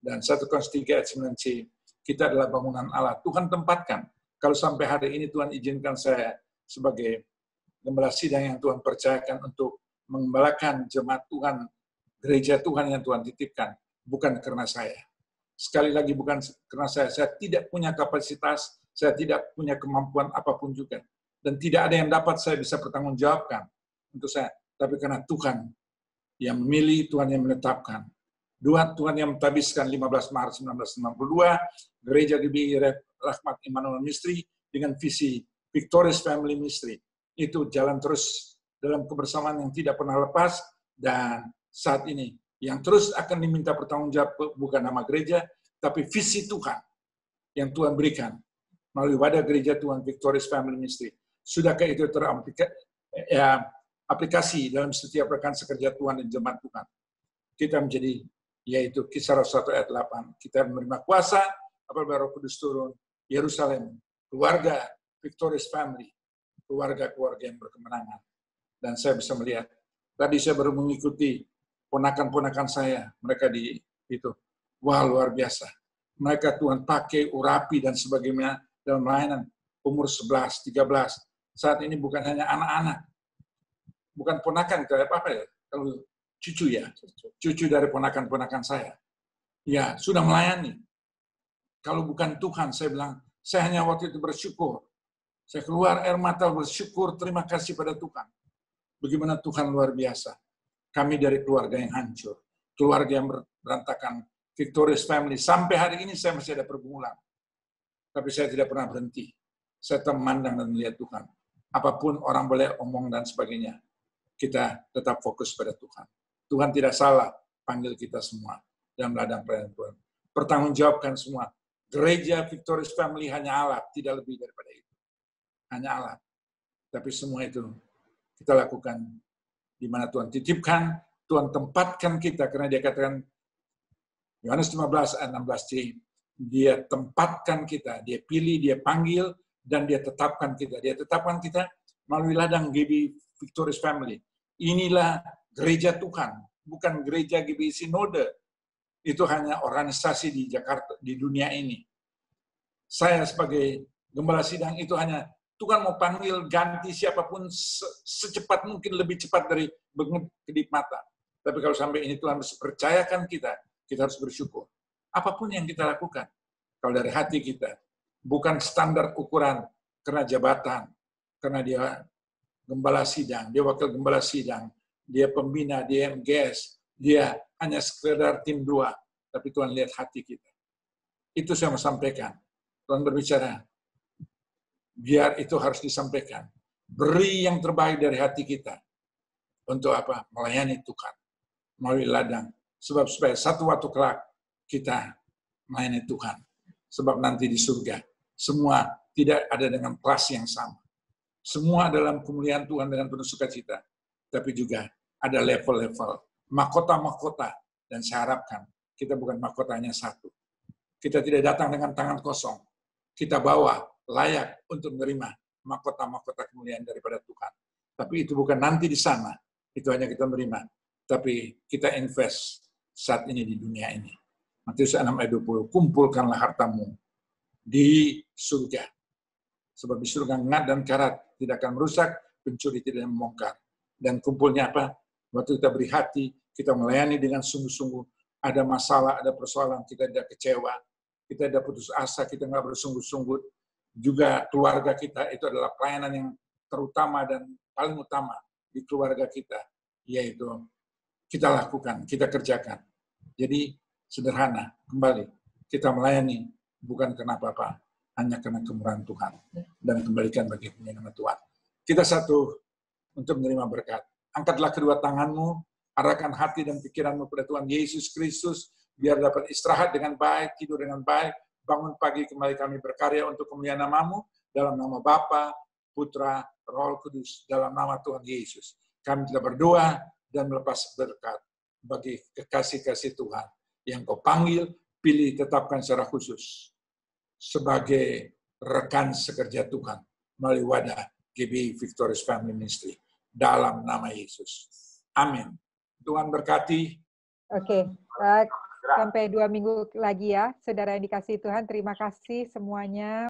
Dan 1 Korintus 3 ayat 9c, kita adalah bangunan Allah. Tuhan tempatkan. Kalau sampai hari ini Tuhan izinkan saya sebagai gembala sidang yang Tuhan percayakan untuk mengembalakan jemaat Tuhan, gereja Tuhan yang Tuhan titipkan, bukan karena saya. Sekali lagi bukan karena saya tidak punya kapasitas, saya tidak punya kemampuan apapun juga. Dan tidak ada yang dapat saya bisa pertanggungjawabkan untuk saya. Tapi karena Tuhan yang memilih, Tuhan yang menetapkan. Tuhan yang mentabiskan 15 Maret 1992, Gereja GBI Rahmat Immanuel Ministry dengan visi Victorious Family Ministry. Itu jalan terus dalam kebersamaan yang tidak pernah lepas, dan saat ini yang terus akan diminta pertanggungjawab bukan nama gereja, tapi visi Tuhan yang Tuhan berikan melalui wadah gereja Tuhan Victorious Family Ministry. Sudahkah itu teraplikasi dalam setiap rekan sekerja Tuhan dan jemaat Tuhan? Kita menjadi, yaitu Kisah 1 ayat 8, kita menerima kuasa apabila Roh Kudus turun, Yerusalem, keluarga Victorious Family, keluarga-keluarga yang berkemenangan. Dan saya bisa melihat, tadi saya baru mengikuti ponakan-ponakan saya, mereka di itu. Wah, luar biasa. Mereka Tuhan pakai urapi dan sebagainya dalam layanan umur 11, 13. Saat ini bukan hanya anak-anak, bukan ponakan, kayak apa ya? Kalau cucu ya, cucu dari ponakan-ponakan saya. Ya, sudah melayani. Kalau bukan Tuhan, saya bilang, saya hanya waktu itu bersyukur. Saya keluar air mata bersyukur, terima kasih pada Tuhan. Bagaimana Tuhan luar biasa. Kami dari keluarga yang hancur, keluarga yang berantakan, Victorious Family. Sampai hari ini saya masih ada pergumulan. Tapi saya tidak pernah berhenti. Saya memandang dan melihat Tuhan. Apapun orang boleh omong dan sebagainya, kita tetap fokus pada Tuhan. Tuhan tidak salah panggil kita semua dalam ladang pelayanan Tuhan. Pertanggungjawabkan semua. Gereja Victorious Family hanya alat, tidak lebih daripada itu. Hanya alat. Tapi semua itu kita lakukan di mana Tuhan titipkan, Tuhan tempatkan kita, karena dia katakan, Yohanes 15 ayat 16c, dia tempatkan kita, dia pilih, dia panggil, dan dia tetapkan kita. Dia tetapkan kita melalui ladang GBI Victorious Family. Inilah gereja Tuhan, bukan gereja GBI Sinode. Itu hanya organisasi di Jakarta, di dunia ini. Saya sebagai gembala sidang itu hanya Tuhan mau panggil ganti siapapun secepat mungkin, lebih cepat dari kedip mata. Tapi kalau sampai ini Tuhan percayakan kita harus bersyukur. Apapun yang kita lakukan, kalau dari hati kita, bukan standar ukuran karena jabatan, karena dia gembala sidang, dia wakil gembala sidang, dia pembina, dia MGS, dia hanya sekedar tim 2, tapi Tuhan lihat hati kita. Itu saya mau sampaikan. Tuhan berbicara, biar itu harus disampaikan. Beri yang terbaik dari hati kita. Untuk apa? Melayani Tuhan. Melalui ladang. Sebab supaya satu waktu kelak kita melayani Tuhan. Sebab nanti di surga, semua tidak ada dengan kelas yang sama. Semua dalam kemuliaan Tuhan dengan penuh sukacita. Tapi juga ada level-level. Mahkota-mahkota. Dan saya harapkan kita bukan mahkotanya satu. Kita tidak datang dengan tangan kosong. Kita bawa layak untuk menerima mahkota-mahkota kemuliaan daripada Tuhan. Tapi itu bukan nanti di sana. Itu hanya kita menerima. Tapi kita invest saat ini di dunia ini. Matius 6 ayat 20. Kumpulkanlah hartamu di surga. Sebab di surga ngat dan karat tidak akan merusak, pencuri tidak membongkar. Dan kumpulnya apa? Waktu kita beri hati, kita melayani dengan sungguh-sungguh. Ada masalah, ada persoalan, kita tidak kecewa. Kita tidak putus asa, kita nggak bersungguh-sungguh. juga keluarga kita itu adalah pelayanan yang terutama dan paling utama di keluarga kita, yaitu kita lakukan, kita kerjakan. Jadi sederhana, kembali kita melayani bukan karena apa-apa, hanya karena kemurahan Tuhan dan kembalikan bagi punya nama Tuhan. Kita satu untuk menerima berkat. Angkatlah kedua tanganmu, arahkan hati dan pikiranmu pada Tuhan Yesus Kristus, biar dapat istirahat dengan baik, tidur dengan baik, bangun pagi kembali kami berkarya untuk kemuliaan nama-Mu, dalam nama Bapa, Putra, Roh Kudus, dalam nama Tuhan Yesus. Kami telah berdoa dan melepas berkat bagi kekasih-kasih Tuhan yang Kau panggil, pilih, tetapkan secara khusus sebagai rekan sekerja Tuhan melalui wadah GBI Victorious Family Ministry dalam nama Yesus. Amin. Tuhan berkati. Oke, sampai 2 minggu lagi ya, saudara yang dikasihi Tuhan. Terima kasih semuanya.